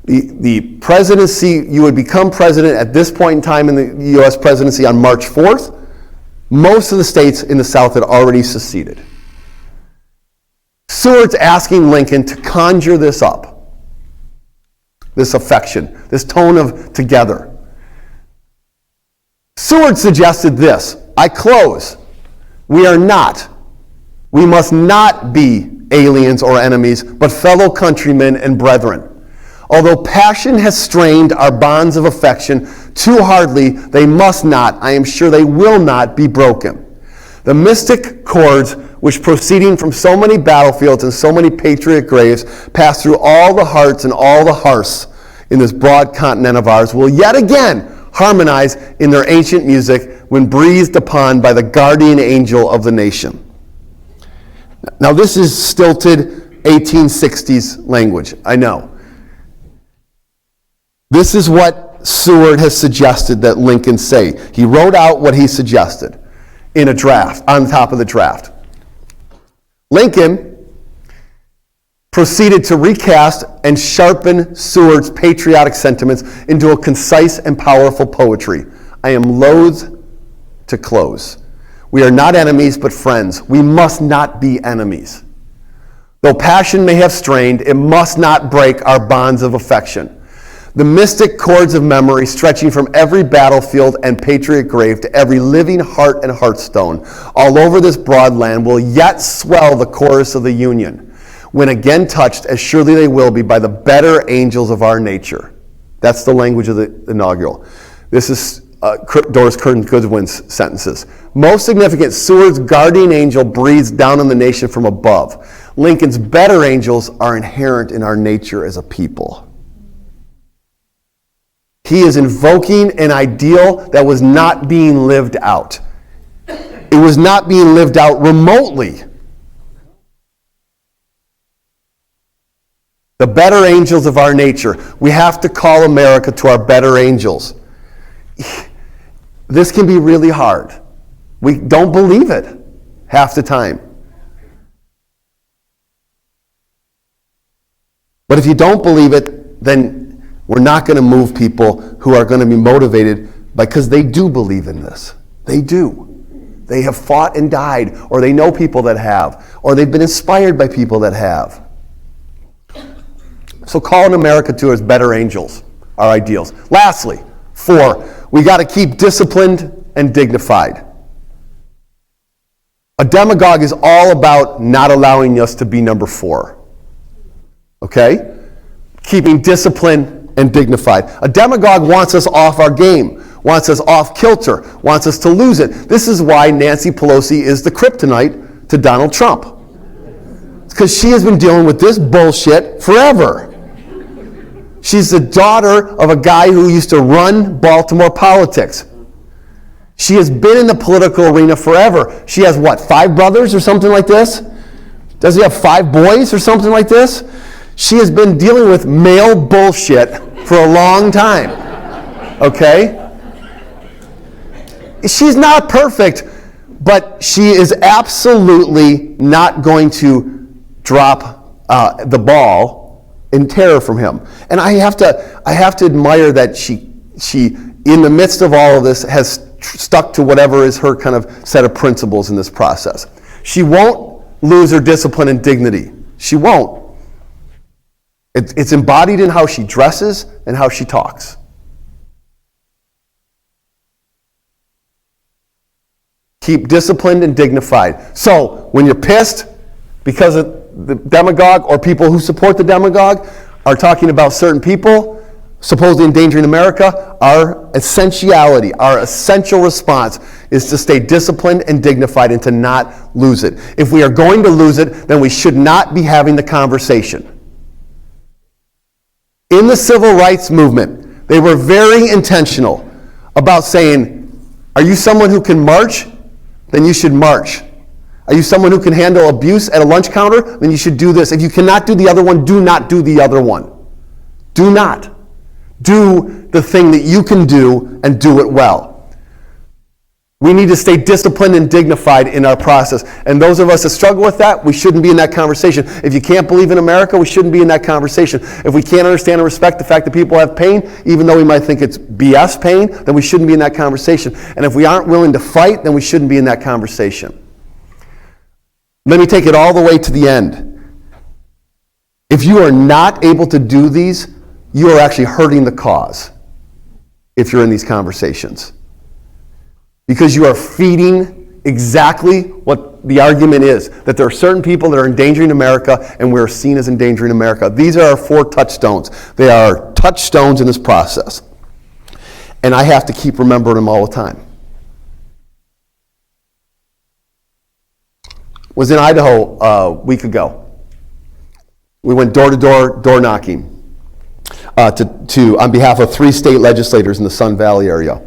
The presidency, you would become president at this point in time in the U.S. presidency on March 4th. Most of the states in the South had already seceded. Seward's asking Lincoln to conjure this up, this affection, this tone of together. Seward suggested this, I close, we must not be aliens or enemies, but fellow countrymen and brethren. Although passion has strained our bonds of affection too hardly, they must not, I am sure they will not, be broken. The mystic chords which proceeding from so many battlefields and so many patriot graves pass through all the hearts and all the hearths in this broad continent of ours will yet again harmonize in their ancient music when breathed upon by the guardian angel of the nation. Now this is stilted 1860s language, I know. This is what Seward has suggested that Lincoln say. He wrote out what he suggested in a draft, on top of the draft. Lincoln proceeded to recast and sharpen Seward's patriotic sentiments into a concise and powerful poetry. I am loath to close. We are not enemies, but friends. We must not be enemies. Though passion may have strained, it must not break our bonds of affection. The mystic chords of memory stretching from every battlefield and patriot grave to every living heart and hearthstone all over this broad land will yet swell the chorus of the Union, when again touched, as surely they will be, by the better angels of our nature. That's the language of the inaugural. This is Doris Kearns Goodwin's sentences. Most significant, Seward's guardian angel breathes down on the nation from above. Lincoln's better angels are inherent in our nature as a people. He is invoking an ideal that was not being lived out. It was not being lived out remotely. The better angels of our nature. We have to call America to our better angels. This can be really hard. We don't believe it half the time. But if you don't believe it, then we're not going to move people who are going to be motivated because they do believe in this. They do. They have fought and died, or they know people that have, or they've been inspired by people that have. So calling America to its better angels, our ideals. Lastly, 4, we got to keep disciplined and dignified. A demagogue is all about not allowing us to be number 4. Okay? Keeping discipline and dignified. A demagogue wants us off our game, wants us off kilter, wants us to lose it. This is why Nancy Pelosi is the kryptonite to Donald Trump. It's because she has been dealing with this bullshit forever. She's the daughter of a guy who used to run Baltimore politics. She has been in the political arena forever. She has, 5 brothers or something like this? Does he have 5 boys or something like this? She has been dealing with male bullshit for a long time, okay? She's not perfect, but she is absolutely not going to drop the ball in terror from him. And I have to admire that she, in the midst of all of this, has stuck to whatever is her kind of set of principles in this process. She won't lose her discipline and dignity. She won't. It's embodied in how she dresses and how she talks. Keep disciplined and dignified. So, when you're pissed because of the demagogue or people who support the demagogue are talking about certain people supposedly endangering America, our essentiality, our essential response is to stay disciplined and dignified and to not lose it. If we are going to lose it, then we should not be having the conversation. In the civil rights movement, they were very intentional about saying, are you someone who can march? Then you should march. Are you someone who can handle abuse at a lunch counter? Then you should do this. If you cannot do the other one, do not do the other one. Do not. Do the thing that you can do and do it well. We need to stay disciplined and dignified in our process. And those of us that struggle with that, we shouldn't be in that conversation. If you can't believe in America, we shouldn't be in that conversation. If we can't understand and respect the fact that people have pain, even though we might think it's BS pain, then we shouldn't be in that conversation. And if we aren't willing to fight, then we shouldn't be in that conversation. Let me take it all the way to the end. If you are not able to do these, you are actually hurting the cause if you're in these conversations. Because you are feeding exactly what the argument is, that there are certain people that are endangering America and we're seen as endangering America. These are our 4 touchstones. They are touchstones in this process. And I have to keep remembering them all the time. Was in Idaho a week ago. We went door to door, door knocking on behalf of 3 state legislators in the Sun Valley area.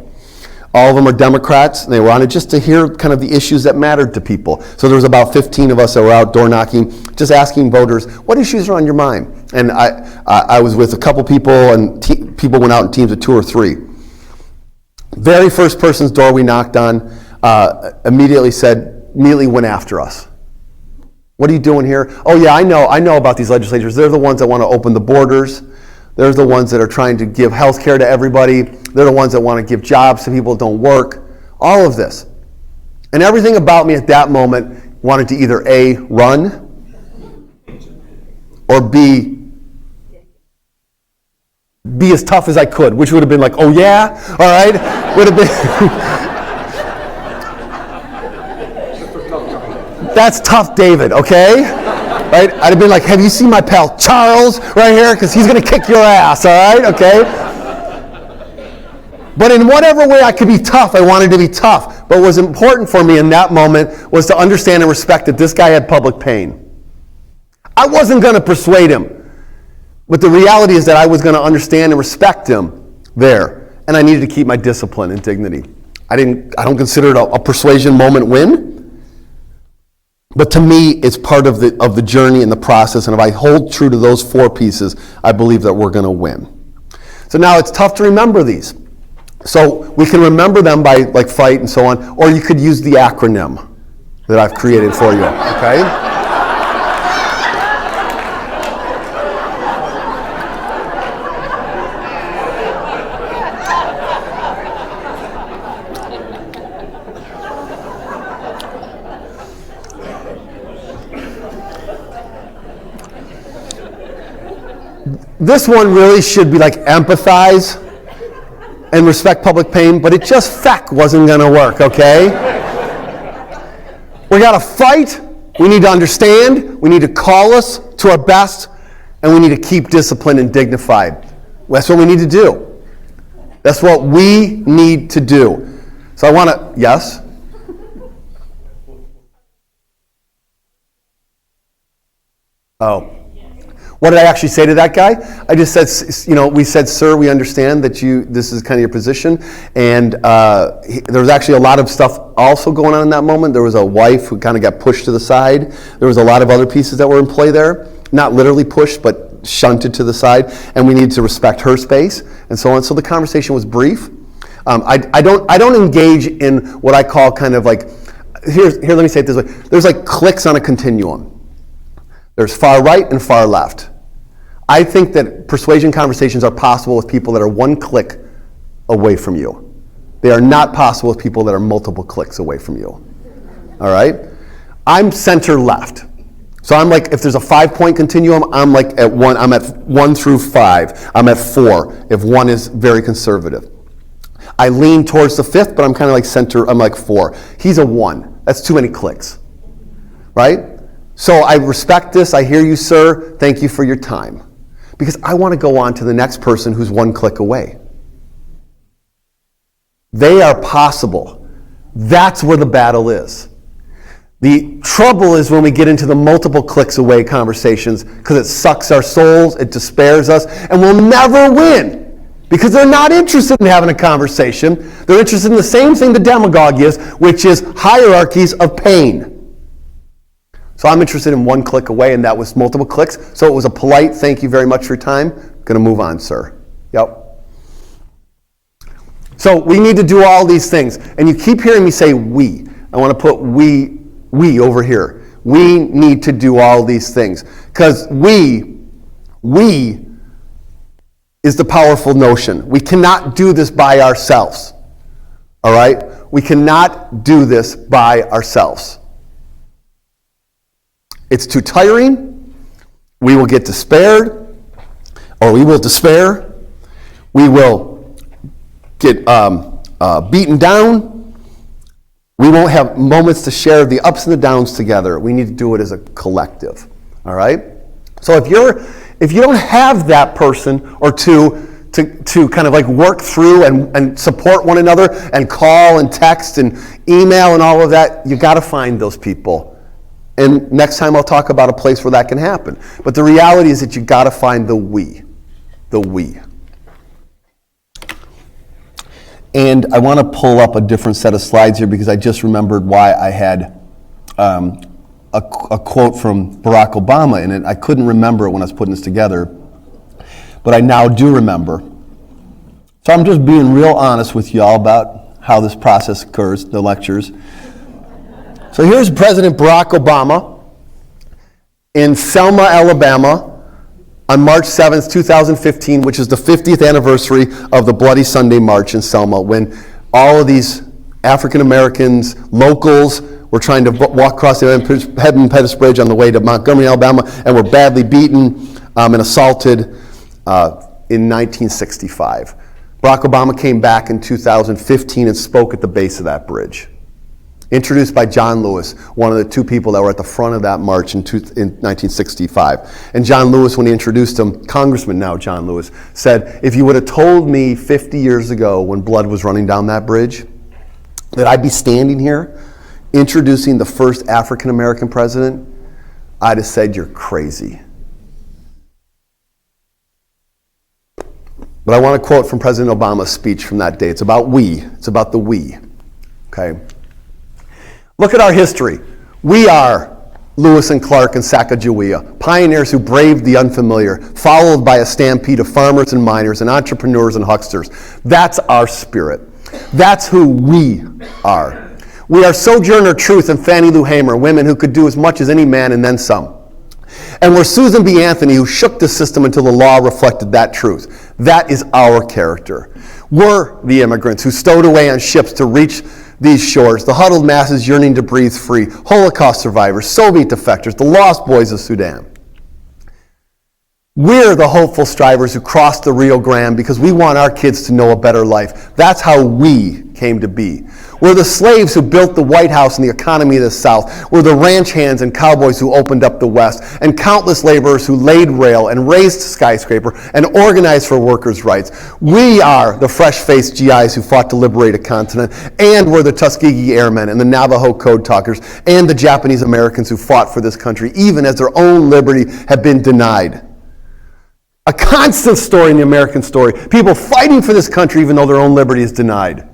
All of them are Democrats, and they were on it just to hear kind of the issues that mattered to people. So there was about 15 of us that were out door knocking, just asking voters, what issues are on your mind? And I was with a couple people, and people went out in teams of 2 or 3. Very first person's door we knocked on immediately went after us. What are you doing here? Oh yeah, I know about these legislators. They're the ones that want to open the borders. They're the ones that are trying to give health care to everybody. They're the ones that want to give jobs to people that don't work. All of this. And everything about me at that moment wanted to either A, run, or B, be as tough as I could, which would have been like, oh yeah, all right? Would have been, that's tough David, okay? Right? I'd have been like, have you seen my pal Charles right here? Because he's going to kick your ass, all right? Okay? But in whatever way I could be tough, I wanted to be tough. But what was important for me in that moment was to understand and respect that this guy had public pain. I wasn't going to persuade him. But the reality is that I was going to understand and respect him there. And I needed to keep my discipline and dignity. I don't consider it a persuasion moment win. But to me, it's part of the journey and the process. And if I hold true to those 4 pieces, I believe that we're going to win. So now it's tough to remember these. So we can remember them by like fight and so on, or you could use the acronym that I've created for you, okay? This one really should be like empathize and respect public pain, but it just wasn't going to work, okay? We got to fight. We need to understand. We need to call us to our best, and we need to keep disciplined and dignified. That's what we need to do. That's what we need to do. So I want to, yes? Oh. What did I actually say to that guy? I just said, we said, sir, we understand that this is kind of your position. And there was actually a lot of stuff also going on in that moment. There was a wife who kind of got pushed to the side. There was a lot of other pieces that were in play there. Not literally pushed, but shunted to the side. And we needed to respect her space and so on. So the conversation was brief. I don't engage in what I call kind of like, here, let me say it this way. There's like clicks on a continuum. There's far right and far left. I think that persuasion conversations are possible with people that are 1 click away from you. They are not possible with people that are multiple clicks away from you. All right? I'm center left. So I'm like, if there's a 5-point continuum, I'm like at 1. I'm at 1 through 5. I'm at 4 if 1 is very conservative. I lean towards the 5th, but I'm kind of like center. I'm like 4. He's a 1. That's too many clicks. Right? So I respect this. I hear you, sir. Thank you for your time. Because I want to go on to the next person who's 1 click away. They are possible. That's where the battle is. The trouble is when we get into the multiple clicks away conversations, because it sucks our souls, it despairs us, and we'll never win. Because they're not interested in having a conversation. They're interested in the same thing the demagogue is, which is hierarchies of pain. So I'm interested in one click away, and that was multiple clicks. So it was a polite, thank you very much for your time. Going to move on, sir. Yep. So we need to do all these things. And you keep hearing me say we. I want to put we over here. We need to do all these things. Because we is the powerful notion. We cannot do this by ourselves. All right? We cannot do this by ourselves. It's too tiring. We will get despaired, or we will despair. We will get beaten down. We won't have moments to share the ups and the downs together. We need to do it as a collective. All right? So if you don't have that person or two to kind of like work through and support one another and call and text and email and all of that, you got to find those people. And next time I'll talk about a place where that can happen. But the reality is that you got to find the we. The we. And I want to pull up a different set of slides here because I just remembered why I had a quote from Barack Obama in it. I couldn't remember it when I was putting this together, but I now do remember. So I'm just being real honest with y'all about how this process occurs, the lectures. So here's President Barack Obama in Selma, Alabama on March 7th, 2015, which is the 50th anniversary of the Bloody Sunday March in Selma, when all of these African Americans, locals, were trying to walk across the Edmund Pettus Bridge on the way to Montgomery, Alabama, and were badly beaten and assaulted in 1965. Barack Obama came back in 2015 and spoke at the base of that bridge. Introduced by John Lewis, one of the two people that were at the front of that march in 1965. And John Lewis, when he introduced him, Congressman now John Lewis, said, if you would have told me 50 years ago when blood was running down that bridge, that I'd be standing here introducing the first African American president, I'd have said you're crazy. But I want to quote from President Obama's speech from that day. It's about we. It's about the we. Okay? Look at our history. We are Lewis and Clark and Sacagawea, pioneers who braved the unfamiliar, followed by a stampede of farmers and miners and entrepreneurs and hucksters. That's our spirit. That's who we are. We are Sojourner Truth and Fannie Lou Hamer, women who could do as much as any man and then some. And we're Susan B. Anthony, who shook the system until the law reflected that truth. That is our character. We're the immigrants who stowed away on ships to reach these shores, the huddled masses yearning to breathe free, Holocaust survivors, Soviet defectors, the lost boys of Sudan. We're the hopeful strivers who crossed the Rio Grande because we want our kids to know a better life. That's how we came to be. We're the slaves who built the White House and the economy of the South. We're the ranch hands and cowboys who opened up the West, and countless laborers who laid rail and raised skyscraper and organized for workers' rights. We are the fresh-faced GIs who fought to liberate a continent, and we're the Tuskegee Airmen and the Navajo Code Talkers and the Japanese Americans who fought for this country, even as their own liberty had been denied. A constant story in the American story. People fighting for this country even though their own liberty is denied.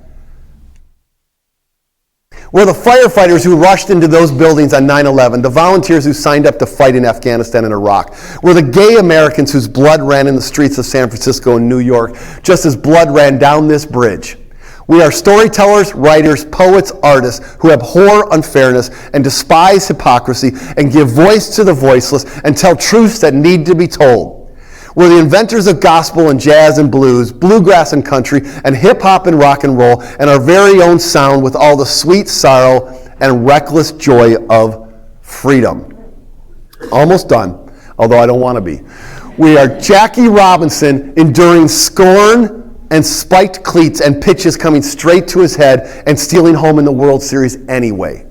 We're the firefighters who rushed into those buildings on 9/11, the volunteers who signed up to fight in Afghanistan and Iraq. We're the gay Americans whose blood ran in the streets of San Francisco and New York, just as blood ran down this bridge. We are storytellers, writers, poets, artists who abhor unfairness and despise hypocrisy and give voice to the voiceless and tell truths that need to be told. We're the inventors of gospel and jazz and blues, bluegrass and country, and hip-hop and rock and roll, and our very own sound with all the sweet sorrow and reckless joy of freedom. Almost done, although I don't want to be. We are Jackie Robinson enduring scorn and spiked cleats and pitches coming straight to his head and stealing home in the World Series anyway.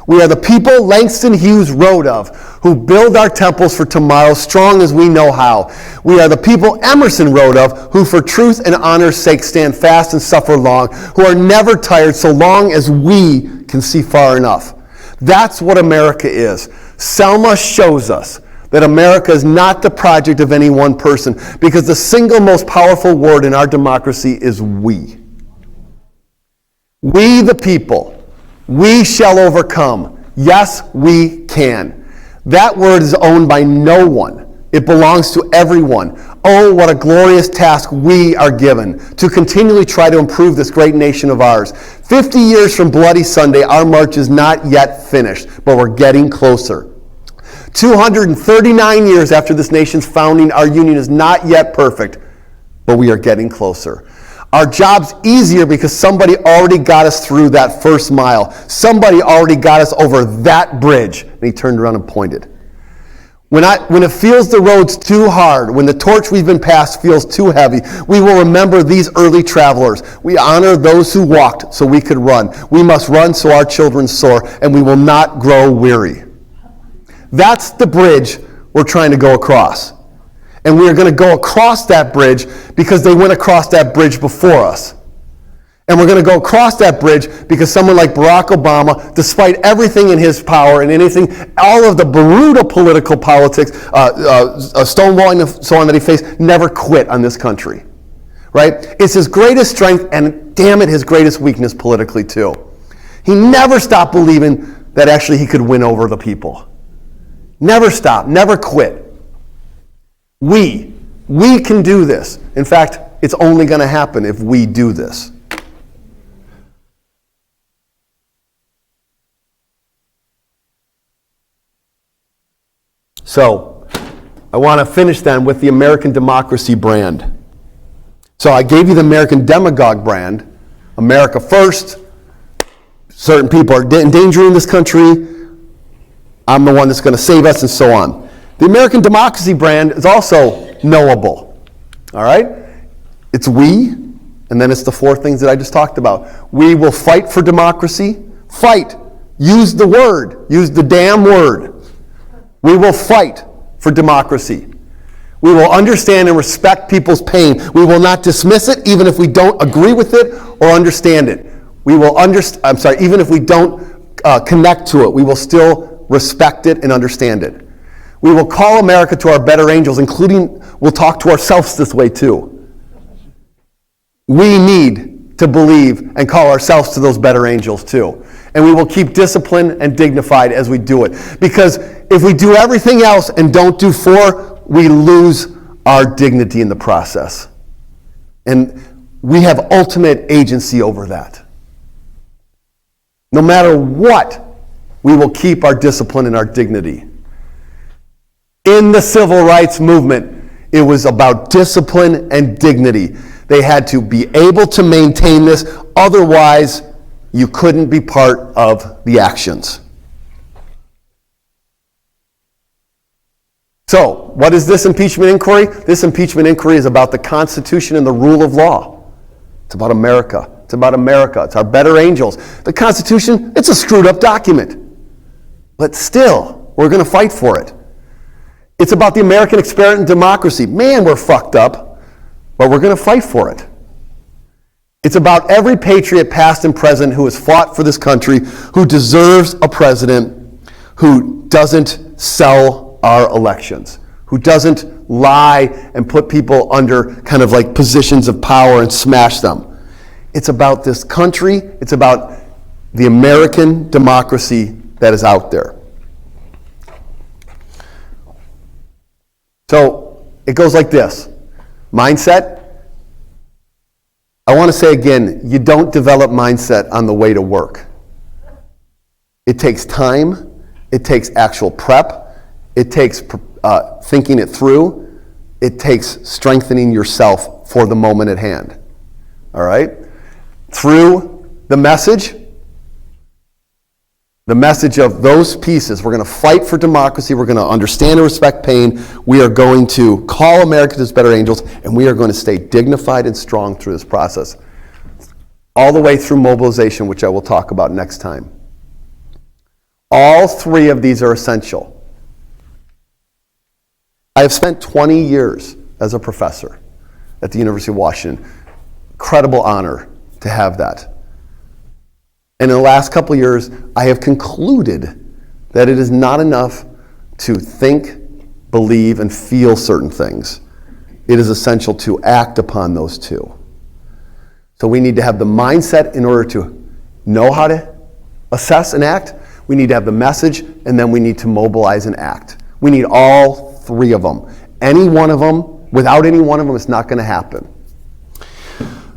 We are the people Langston Hughes wrote of, who build our temples for tomorrow strong as we know how. We are the people Emerson wrote of, who for truth and honor's sake stand fast and suffer long, who are never tired so long as we can see far enough. That's what America is. Selma shows us that America is not the project of any one person, because the single most powerful word in our democracy is we. We the people. We shall overcome. Yes, we can. That word is owned by no one. It belongs to everyone. Oh, what a glorious task we are given to continually try to improve this great nation of ours. 50 years from Bloody Sunday, our march is not yet finished, but we're getting closer. 239 years after this nation's founding, our union is not yet perfect, but we are getting closer. Our job's easier because somebody already got us through that first mile. Somebody already got us over that bridge. And he turned around and pointed. When it feels the road's too hard, when the torch we've been passed feels too heavy, we will remember these early travelers. We honor those who walked so we could run. We must run so our children soar, and we will not grow weary. That's the bridge we're trying to go across. And we are going to go across that bridge because they went across that bridge before us. And we're going to go across that bridge because someone like Barack Obama, despite everything in his power and anything, all of the brutal political politics, stonewalling and so on that he faced, never quit on this country. Right? It's his greatest strength and, damn it, his greatest weakness politically too. He never stopped believing that actually he could win over the people. Never stopped, never quit. We can do this. In fact, it's only going to happen if we do this. So, I want to finish then with the American democracy brand. So I gave you the American demagogue brand, America first, certain people are endangering this country, I'm the one that's going to save us, and so on. The American democracy brand is also knowable, all right? It's we, and then it's the four things that I just talked about. We will fight for democracy. Fight. Use the word. Use the damn word. We will fight for democracy. We will understand and respect people's pain. We will not dismiss it, even if we don't agree with it or understand it. We will even if we don't connect to it, we will still respect it and understand it. We will call America to our better angels, including we'll talk to ourselves this way too. We need to believe and call ourselves to those better angels too. And we will keep disciplined and dignified as we do it. Because if we do everything else and don't do four, we lose our dignity in the process. And we have ultimate agency over that. No matter what, we will keep our discipline and our dignity. In the civil rights movement, it was about discipline and dignity. They had to be able to maintain this, otherwise you couldn't be part of the actions. So, what is this impeachment inquiry? This impeachment inquiry is about the Constitution and the rule of law. It's about America. It's about America. It's our better angels. The Constitution, it's a screwed up document. But still, we're going to fight for it. It's about the American experiment in democracy. Man, we're fucked up, but we're going to fight for it. It's about every patriot, past and present, who has fought for this country, who deserves a president who doesn't sell our elections, who doesn't lie and put people under kind of like positions of power and smash them. It's about this country. It's about the American democracy that is out there. So it goes like this. Mindset. I want to say again, you don't develop mindset on the way to work. It takes time. It takes actual prep. It takes thinking it through. It takes strengthening yourself for the moment at hand. All right? Through the message of those pieces, we're going to fight for democracy, we're going to understand and respect pain, we are going to call America to its better angels, and we are going to stay dignified and strong through this process. All the way through mobilization, which I will talk about next time. All three of these are essential. I have spent 20 years as a professor at the University of Washington. Incredible honor to have that. And in the last couple of years, I have concluded that it is not enough to think, believe, and feel certain things. It is essential to act upon those two. So we need to have the mindset in order to know how to assess and act. We need to have the message, and then we need to mobilize and act. We need all three of them. Any one of them, without any one of them, it's not going to happen.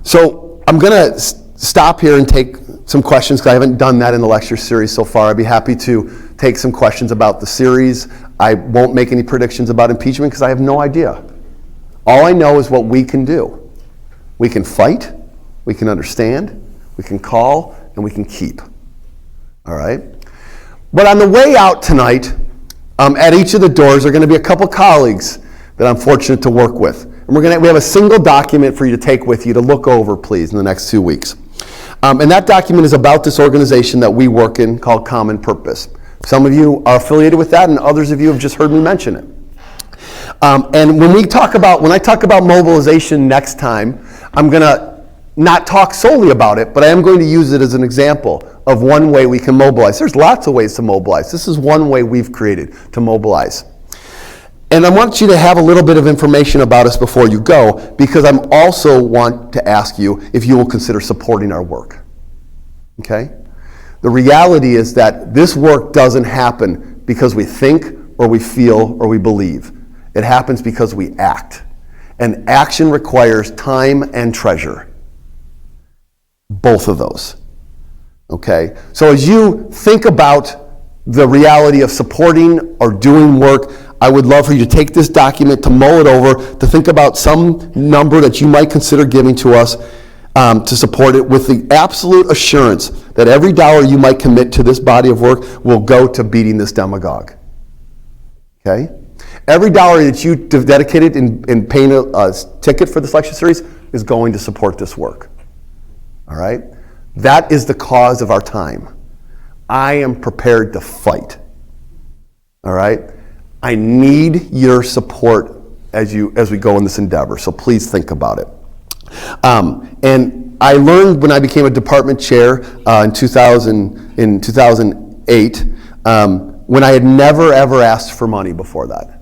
So I'm going to stop here and take some questions, because I haven't done that in the lecture series so far. I'd be happy to take some questions about the series. I won't make any predictions about impeachment because I have no idea. All I know is what we can do. We can fight, we can understand, we can call, and we can keep. All right? But on the way out tonight, at each of the doors are going to be a couple colleagues that I'm fortunate to work with. And we have a single document for you to take with you to look over, please, in the next 2 weeks. And that document is about this organization that we work in called Common Purpose. Some of you are affiliated with that, and others of you have just heard me mention it. And when I talk about mobilization next time, I'm going to not talk solely about it, but I am going to use it as an example of one way we can mobilize. There's lots of ways to mobilize. This is one way we've created to mobilize. And I want you to have a little bit of information about us before you go, because I also want to ask you if you will consider supporting our work. Okay? The reality is that this work doesn't happen because we think or we feel or we believe. It happens because we act. And action requires time and treasure. Both of those. Okay? So as you think about the reality of supporting or doing work, I would love for you to take this document, to mull it over, to think about some number that you might consider giving to us to support it, with the absolute assurance that every dollar you might commit to this body of work will go to beating this demagogue. Okay? Every dollar that you dedicated in paying a ticket for this lecture series is going to support this work. All right? That is the cause of our time. I am prepared to fight. All right? I need your support as we go in this endeavor, so please think about it. And I learned when I became a department chair in 2008, when I had never ever asked for money before that.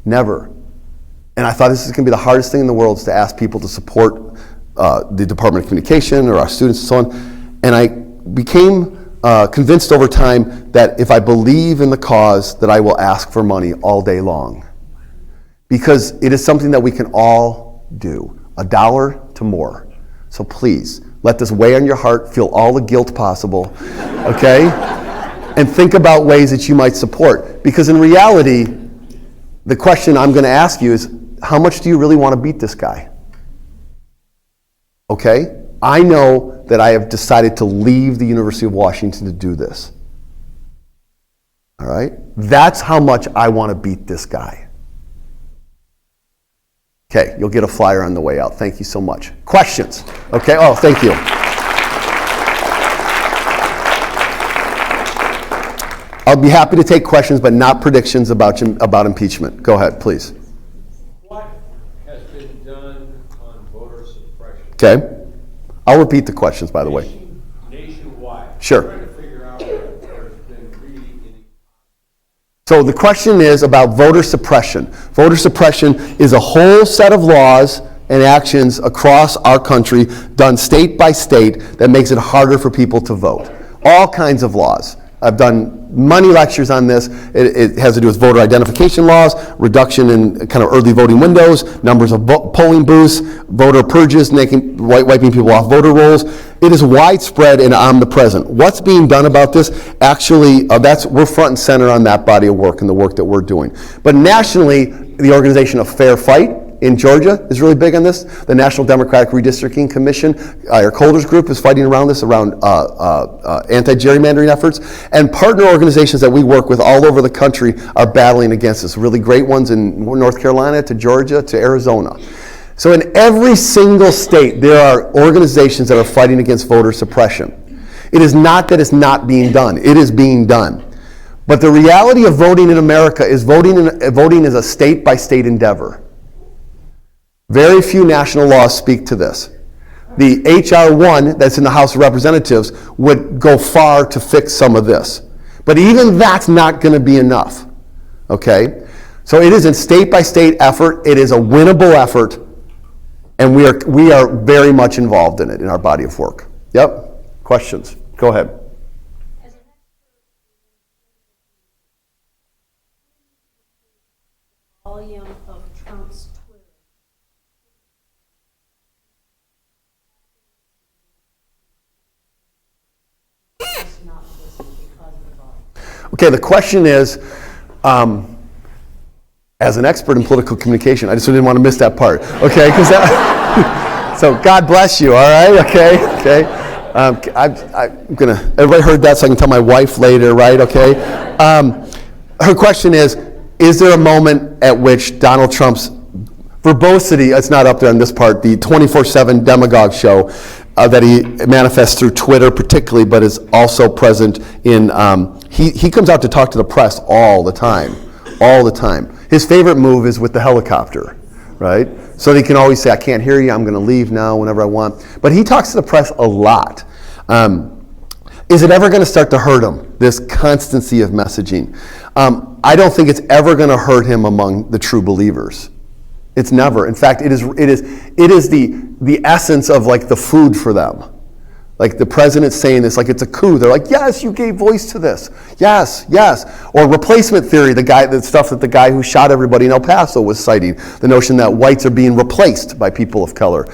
Never. And I thought this is going to be the hardest thing in the world, is to ask people to support the Department of Communication or our students and so on. And I became convinced over time that if I believe in the cause, that I will ask for money all day long. Because it is something that we can all do. $1 to more. So please, let this weigh on your heart, feel all the guilt possible, okay? And think about ways that you might support. Because in reality, the question I'm going to ask you is, how much do you really want to beat this guy? Okay? I know that I have decided to leave the University of Washington to do this. All right? That's how much I want to beat this guy. Okay, you'll get a flyer on the way out. Thank you so much. Questions? Okay, oh, thank you. I'll be happy to take questions, but not predictions about impeachment. Go ahead, please. What has been done on voter suppression? Okay. I'll repeat the questions, by the way. Nationwide. Sure. I'm trying to figure out if there's been really any. So the question is about voter suppression. Voter suppression is a whole set of laws and actions across our country, done state by state, that makes it harder for people to vote. All kinds of laws. I've done many lectures on this. It has to do with voter identification laws, reduction in kind of early voting windows, numbers of polling booths, voter purges, wiping people off voter rolls. It is widespread and omnipresent. What's being done about this? Actually, we're front and center on that body of work and the work that we're doing. But nationally, the organization of Fair Fight in Georgia is really big on this. The National Democratic Redistricting Commission, Eric Holder's group, is fighting around this, around anti-gerrymandering efforts. And partner organizations that we work with all over the country are battling against this. Really great ones in North Carolina to Georgia to Arizona. So in every single state, there are organizations that are fighting against voter suppression. It is not that it's not being done. It is being done. But the reality of voting in America is voting is a state-by-state endeavor. Very few national laws speak to this. The H.R. 1 that's in the House of Representatives would go far to fix some of this. But even that's not going to be enough. Okay? So it is a state-by-state effort. It is a winnable effort. And we are very much involved in it in our body of work. Yep. Questions? Go ahead. Okay, the question is, as an expert in political communication, I just didn't want to miss that part, okay? Because so God bless you, all right? Okay. I'm gonna. Everybody heard that, so I can tell my wife later, right? Okay. Her question is there a moment at which Donald Trump's verbosity, it's not up there on this part, the 24/7 Demagogue show that he manifests through Twitter particularly, but is also present in, he comes out to talk to the press all the time. His favorite move is with the helicopter, right? So he can always say, I can't hear you, I'm going to leave now whenever I want. But he talks to the press a lot. Is it ever going to start to hurt him, this constancy of messaging? I don't think it's ever going to hurt him among the true believers. It's never. In fact, it is the essence of like the food for them. Like the president's saying this, like it's a coup. They're like, yes, you gave voice to this. Yes. Or replacement theory, the stuff that the guy who shot everybody in El Paso was citing, the notion that whites are being replaced by people of color.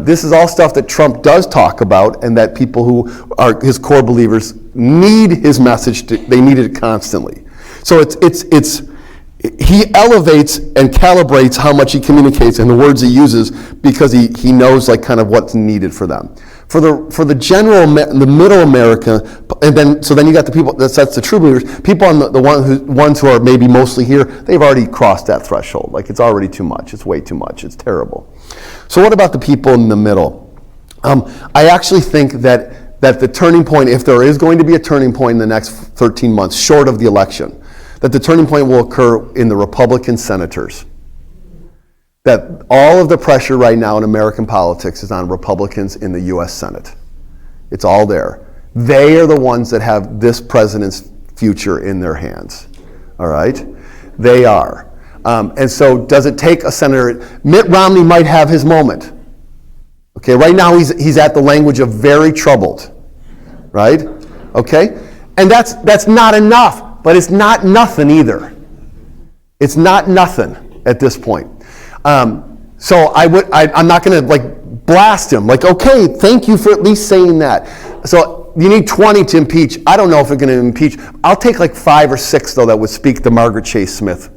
This is all stuff that Trump does talk about, and that people who are his core believers need his message. They need it constantly. So he elevates and calibrates how much he communicates and the words he uses because he knows like kind of what's needed for them. For the general, the middle America, and then you got the people, that's the true believers, people on the ones who are maybe mostly here, they've already crossed that threshold. Like it's already too much, it's way too much, it's terrible. So what about the people in the middle? I actually think that the turning point, if there is going to be a turning point in the next 13 months, short of the election, that the turning point will occur in the Republican senators. That all of the pressure right now in American politics is on Republicans in the U.S. Senate. It's all there. They are the ones that have this president's future in their hands. All right? They are. And so does it take a senator? Mitt Romney might have his moment. Okay, right now he's at the language of very troubled. Right? Okay? And that's not enough, but it's not nothing either. It's not nothing at this point. So I'm not going to like blast him. Like, okay, thank you for at least saying that. So you need 20 to impeach. I don't know if we're going to impeach. I'll take like 5 or 6 though that would speak the Margaret Chase Smith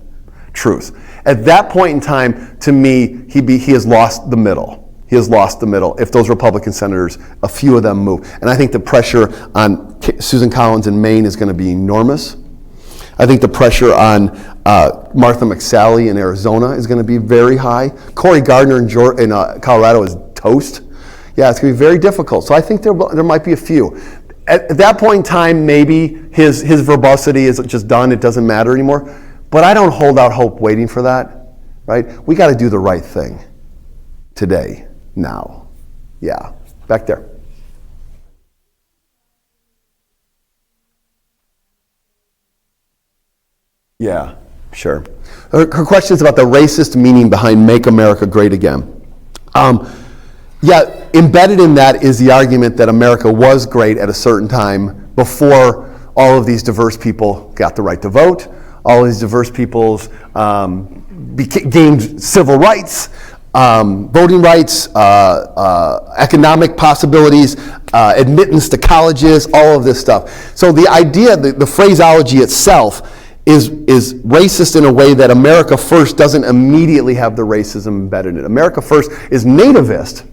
truth. At that point in time, to me, he has lost the middle. He has lost the middle. If those Republican senators, a few of them move, and I think the pressure on Susan Collins in Maine is going to be enormous. I think the pressure on Martha McSally in Arizona is going to be very high. Cory Gardner in Colorado is toast. Yeah, it's going to be very difficult. So I think there might be a few. At that point in time, maybe his verbosity is just done. It doesn't matter anymore. But I don't hold out hope waiting for that. Right? We got to do the right thing today, now. Yeah, back there. Yeah, sure. Her question is about the racist meaning behind Make America Great Again. Yeah, embedded in that is the argument that America was great at a certain time before all of these diverse people got the right to vote, all of these diverse peoples gained civil rights, voting rights, economic possibilities, admittance to colleges, all of this stuff. So the idea, the phraseology itself is racist in a way that America First doesn't immediately have the racism embedded in it. America First is nativist,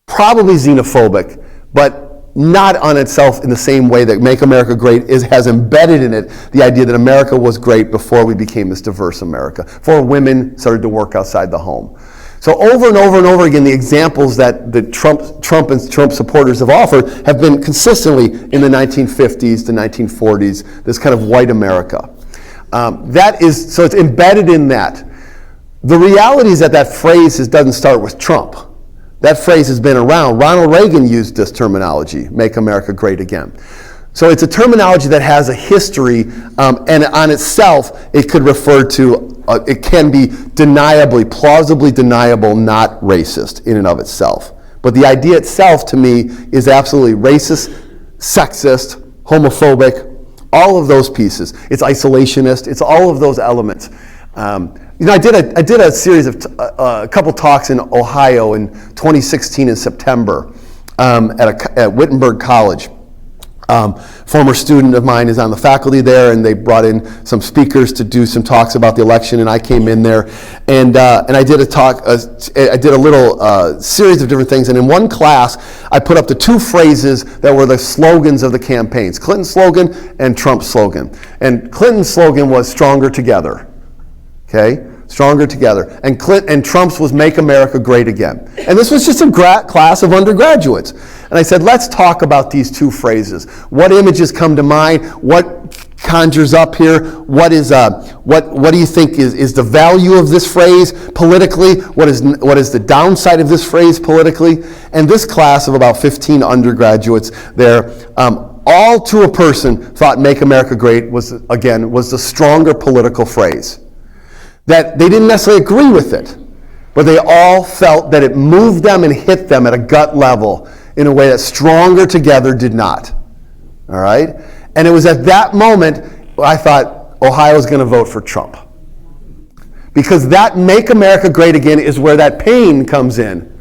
probably xenophobic, but not on itself in the same way that Make America Great has embedded in it the idea that America was great before we became this diverse America, before women started to work outside the home. So over and over and over again, the examples that the Trump and Trump supporters have offered have been consistently in the 1950s, the 1940s, this kind of white America. So it's embedded in that. The reality is that phrase doesn't start with Trump. That phrase has been around. Ronald Reagan used this terminology, Make America Great Again. So it's a terminology that has a history, and on itself, it could refer to, it can be plausibly deniable, not racist in and of itself. But the idea itself, to me, is absolutely racist, sexist, homophobic, all of those pieces. It's isolationist, it's all of those elements. I did a series of a couple talks in Ohio in 2016 in September at Wittenberg College. Former student of mine is on the faculty there, and they brought in some speakers to do some talks about the election, and I came in there, and I did a talk. I did a little series of different things, and in one class, I put up the two phrases that were the slogans of the campaigns: Clinton's slogan and Trump's slogan. And Clinton's slogan was "Stronger Together." Okay. Stronger together. And Trump's was "Make America Great Again." And this was just a class of undergraduates. And I said, let's talk about these two phrases. What images come to mind? What conjures up here? What do you think is the value of this phrase politically? What is the downside of this phrase politically? And this class of about 15 undergraduates there, all to a person, thought "Make America Great" was the stronger political phrase. That they didn't necessarily agree with it, but they all felt that it moved them and hit them at a gut level in a way that "Stronger Together" did not. All right? And it was at that moment I thought Ohio's going to vote for Trump. Because that "Make America Great Again" is where that pain comes in.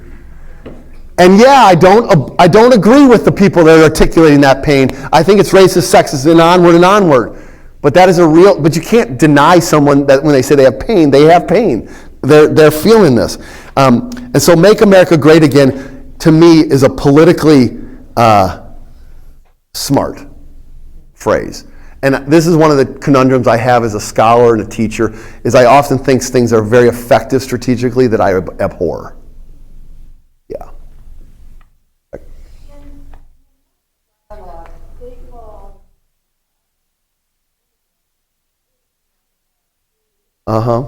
And yeah, I don't agree with the people that are articulating that pain. I think it's racist, sexist, and onward. But that is but you can't deny someone that when they say they have pain, they have pain. They're feeling this. And so "Make America Great Again" to me is a politically smart phrase. And this is one of the conundrums I have as a scholar and a teacher, is I often think things are very effective strategically that I abhor. Yeah. Uh-huh.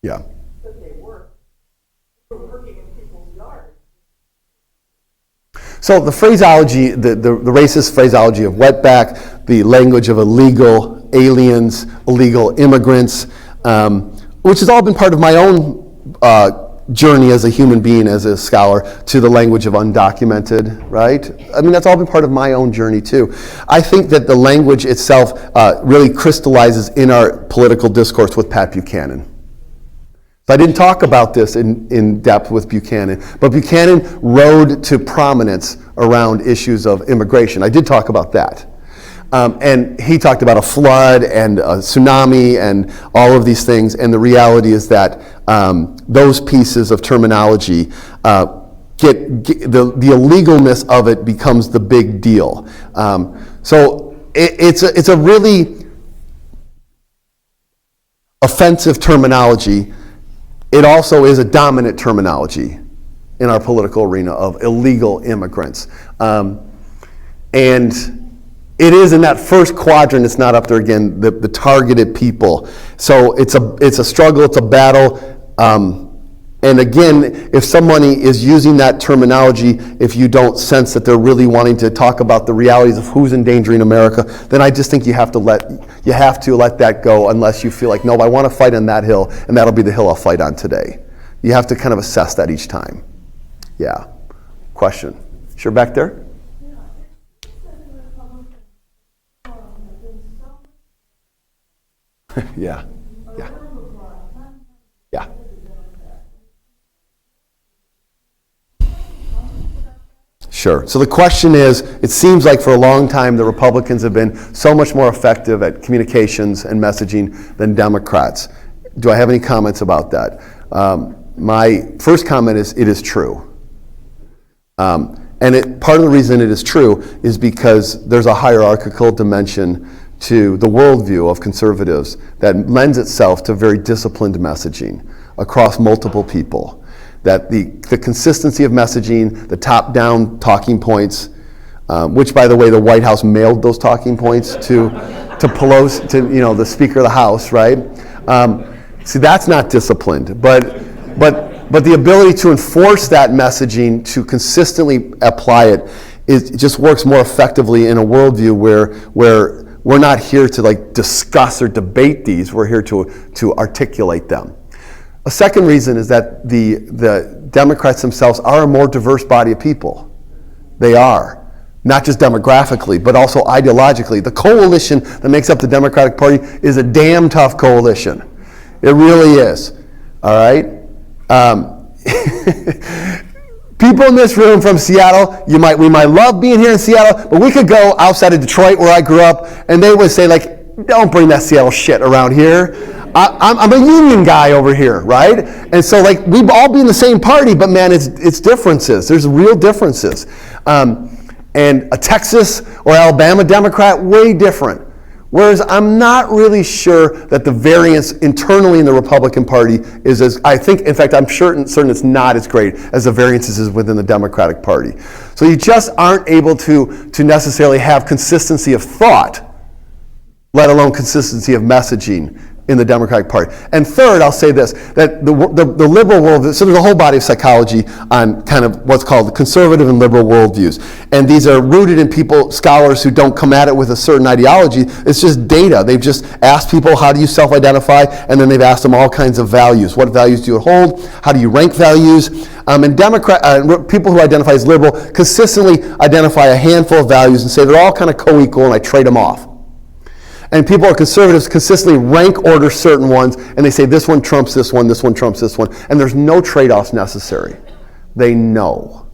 Yeah. So the phraseology, the racist phraseology of wetback, the language of illegal aliens, illegal immigrants, which has all been part of my own journey as a human being, as a scholar, to the language of undocumented, right? I mean, that's all been part of my own journey too. I think that the language itself really crystallizes in our political discourse with Pat Buchanan. So I didn't talk about this in depth with Buchanan, but Buchanan rode to prominence around issues of immigration. I did talk about that. And he talked about a flood and a tsunami and all of these things, and the reality is that those pieces of terminology the illegalness of it becomes the big deal. So it's a really offensive terminology. It also is a dominant terminology in our political arena of illegal immigrants. And it is in that first quadrant, it's not up there again, the targeted people. So it's a struggle, it's a battle. And again, if somebody is using that terminology, if you don't sense that they're really wanting to talk about the realities of who's endangering America, then I just think you have to let that go, unless you feel like, no, I want to fight on that hill, and that'll be the hill I'll fight on today. You have to kind of assess that each time. Yeah. Question? Sure, back there? Yeah. Yeah. Yeah. Sure. So the question is, it seems like for a long time the Republicans have been so much more effective at communications and messaging than Democrats. Do I have any comments about that? My first comment is, it is true. And part of the reason it is true is because there's a hierarchical dimension to the worldview of conservatives that lends itself to very disciplined messaging across multiple people. That the consistency of messaging, the top-down talking points, which, by the way, the White House mailed those talking points to Pelosi, to the Speaker of the House, right? See, that's not disciplined, but the ability to enforce that messaging, to consistently apply it, it just works more effectively in a worldview where we're not here to discuss or debate these. We're here to articulate them. A second reason is that the Democrats themselves are a more diverse body of people. They are. Not just demographically, but also ideologically. The coalition that makes up the Democratic Party is a damn tough coalition. It really is. all right? People in this room from Seattle, we might love being here in Seattle, but we could go outside of Detroit where I grew up, and they would say, like, don't bring that Seattle shit around here. I'm a union guy over here, right? And so, like, we'd all be in the same party, but man, it's differences. There's real differences. And a Texas or Alabama Democrat, way different. Whereas I'm not really sure that the variance internally in the Republican Party is as, I think, in fact, I'm certain it's not as great as the variances is within the Democratic Party. So you just aren't able to necessarily have consistency of thought, let alone consistency of messaging in the Democratic Party. And third, I'll say this, that the liberal world, so there's a whole body of psychology on kind of what's called conservative and liberal worldviews. And these are rooted in scholars who don't come at it with a certain ideology. It's just data. They've just asked people, how do you self-identify? And then they've asked them all kinds of values. What values do you hold? How do you rank values? And people who identify as liberal consistently identify a handful of values and say they're all kind of co-equal and I trade them off. And people are conservatives consistently rank order certain ones, and they say this one trumps this one trumps this one, and there's no trade-offs necessary. They know.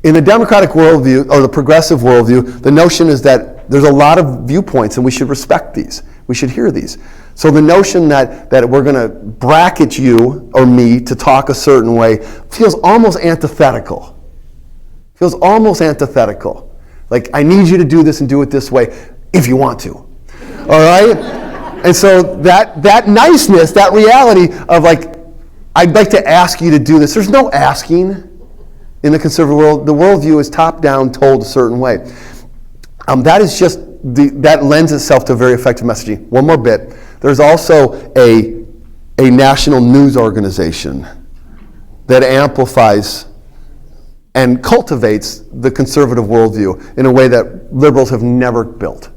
In the democratic worldview, or the progressive worldview, the notion is that there's a lot of viewpoints, and we should respect these. We should hear these. So the notion that we're going to bracket you or me to talk a certain way feels almost antithetical. Like, I need you to do this and do it this way. If you want to, all right? And so that niceness, that reality of like, I'd like to ask you to do this. There's no asking in the conservative world. The worldview is top-down, told a certain way. That is just, that lends itself to very effective messaging. One more bit. There's also a national news organization that amplifies and cultivates the conservative worldview in a way that liberals have never built.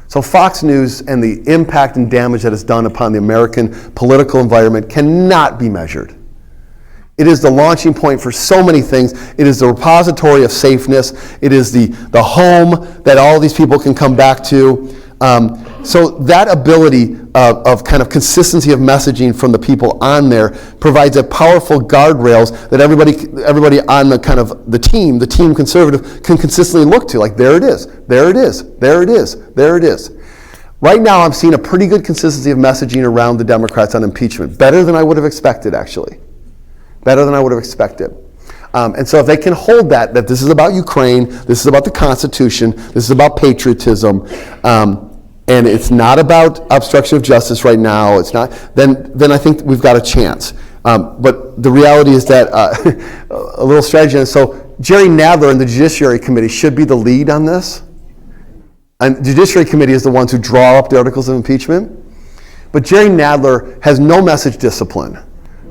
So Fox News and the impact and damage that it's done upon the American political environment cannot be measured. It is the launching point for so many things. It is the repository of safeness. It is the home that all these people can come back to. So that ability of kind of consistency of messaging from the people on there provides a powerful guardrails that everybody on the kind of the team conservative can consistently look to. Like, there it is. Right now, I'm seeing a pretty good consistency of messaging around the Democrats on impeachment. Better than I would have expected, actually. And so if they can hold that this is about Ukraine, this is about the Constitution, this is about patriotism, and it's not about obstruction of justice right now, it's not, then I think we've got a chance. But the reality is that a little strategy, and so Jerry Nadler and the Judiciary Committee should be the lead on this. And the Judiciary Committee is the ones who draw up the articles of impeachment. But Jerry Nadler has no message discipline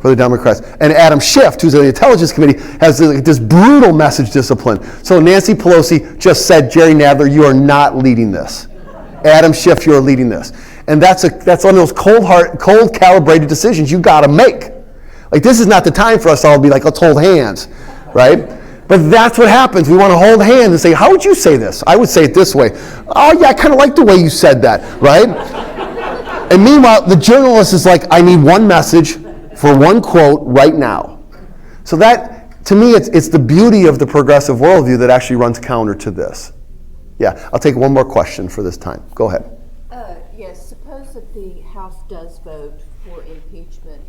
for the Democrats. And Adam Schiff, who's on the Intelligence Committee, has this brutal message discipline. So Nancy Pelosi just said, Jerry Nadler, you are not leading this. Adam Schiff, you are leading this. And that's one of those cold calibrated decisions you got to make. Like, this is not the time for us all to be like, let's hold hands, right? But that's what happens. We want to hold hands and say, how would you say this? I would say it this way. Oh yeah, I kind of like the way you said that, right? And meanwhile, the journalist is like, I need one message for one quote right now. So that, to me, it's the beauty of the progressive worldview that actually runs counter to this. Yeah, I'll take one more question for this time. Go ahead. Yes, suppose that the House does vote for impeachment.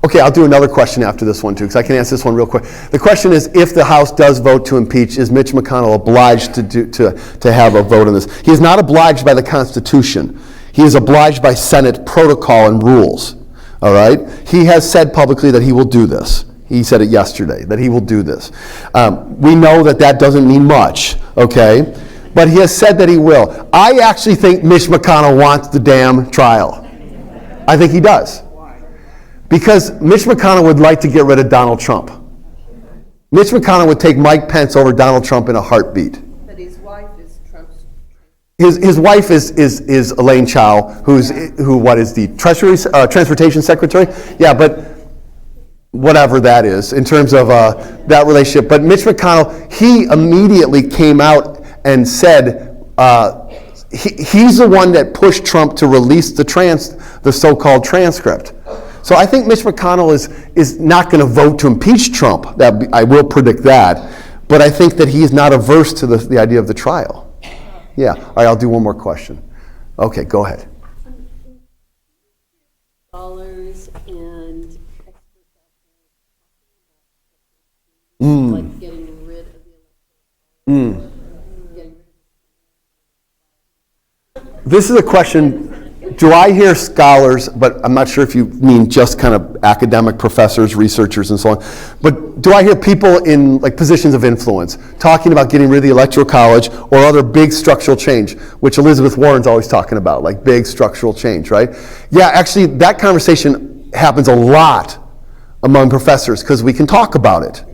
Okay, I'll do another question after this one too, because I can answer this one real quick. The question is, if the House does vote to impeach, is Mitch McConnell obliged to have a vote on this? He is not obliged by the Constitution. He is obliged by Senate protocol and rules. All right? He has said publicly that he will do this. He said it yesterday, that he will do this. We know that doesn't mean much, okay? But he has said that he will. I actually think Mitch McConnell wants the damn trial. I think he does. Because Mitch McConnell would like to get rid of Donald Trump. Mitch McConnell would take Mike Pence over Donald Trump in a heartbeat. But his wife is Trump's. His wife is Elaine Chao, who is the Transportation Secretary? Yeah, but whatever that is in terms of that relationship. But Mitch McConnell, he immediately came out and said he's the one that pushed Trump to release the so-called transcript. So I think Mitch McConnell is not going to vote to impeach Trump. I will predict that. But I think that he's not averse to the idea of the trial. Yeah. All right, I'll do one more question. Okay, go ahead. Scholars and experts like getting rid of the electoral. This is a question. Do I hear scholars, but I'm not sure if you mean just kind of academic professors, researchers, and so on, but do I hear people in like positions of influence talking about getting rid of the Electoral College or other big structural change, which Elizabeth Warren's always talking about, like big structural change, right? Yeah, actually, that conversation happens a lot among professors because we can talk about it,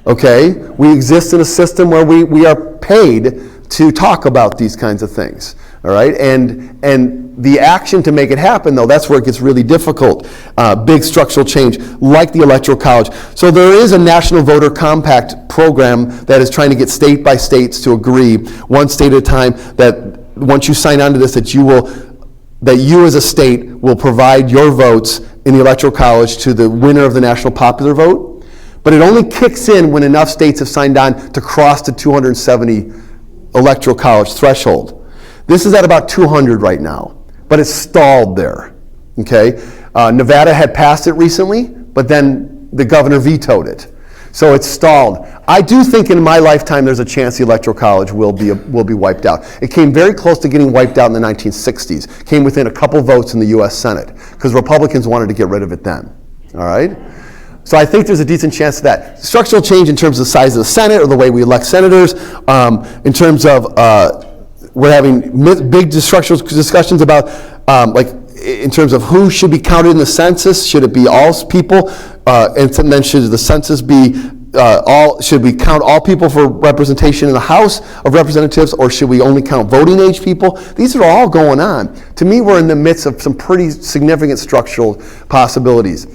okay? We exist in a system where we are paid to talk about these kinds of things, all right? And the action to make it happen, though, that's where it gets really difficult. Big structural change, like the Electoral College. So there is a National Voter Compact program that is trying to get state by states to agree, one state at a time, that once you sign on to this, that you as a state will provide your votes in the Electoral College to the winner of the national popular vote. But it only kicks in when enough states have signed on to cross the 270 Electoral College threshold. This is at about 200 right now, but it's stalled there, okay? Nevada had passed it recently, but then the governor vetoed it. So it's stalled. I do think in my lifetime there's a chance the Electoral College will be wiped out. It came very close to getting wiped out in the 1960s. Came within a couple votes in the US Senate, because Republicans wanted to get rid of it then, all right? So I think there's a decent chance of that. Structural change in terms of the size of the Senate or the way we elect senators, in terms of we're having big structural discussions about, like, in terms of who should be counted in the census. Should it be all people? And then should the census be should we count all people for representation in the House of Representatives, or should we only count voting age people? These are all going on. To me, we're in the midst of some pretty significant structural possibilities.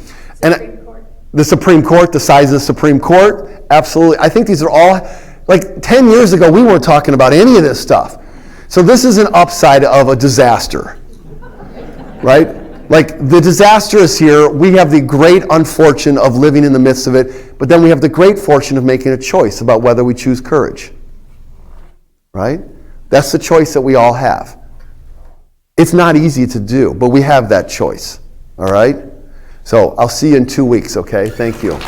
The Supreme Court, the size of the Supreme Court, absolutely. I think these are all, like 10 years ago, we weren't talking about any of this stuff. So this is an upside of a disaster, right? Like, the disaster is here. We have the great unfortune of living in the midst of it, but then we have the great fortune of making a choice about whether we choose courage, right? That's the choice that we all have. It's not easy to do, but we have that choice, all right? So I'll see you in 2 weeks, okay? Thank you.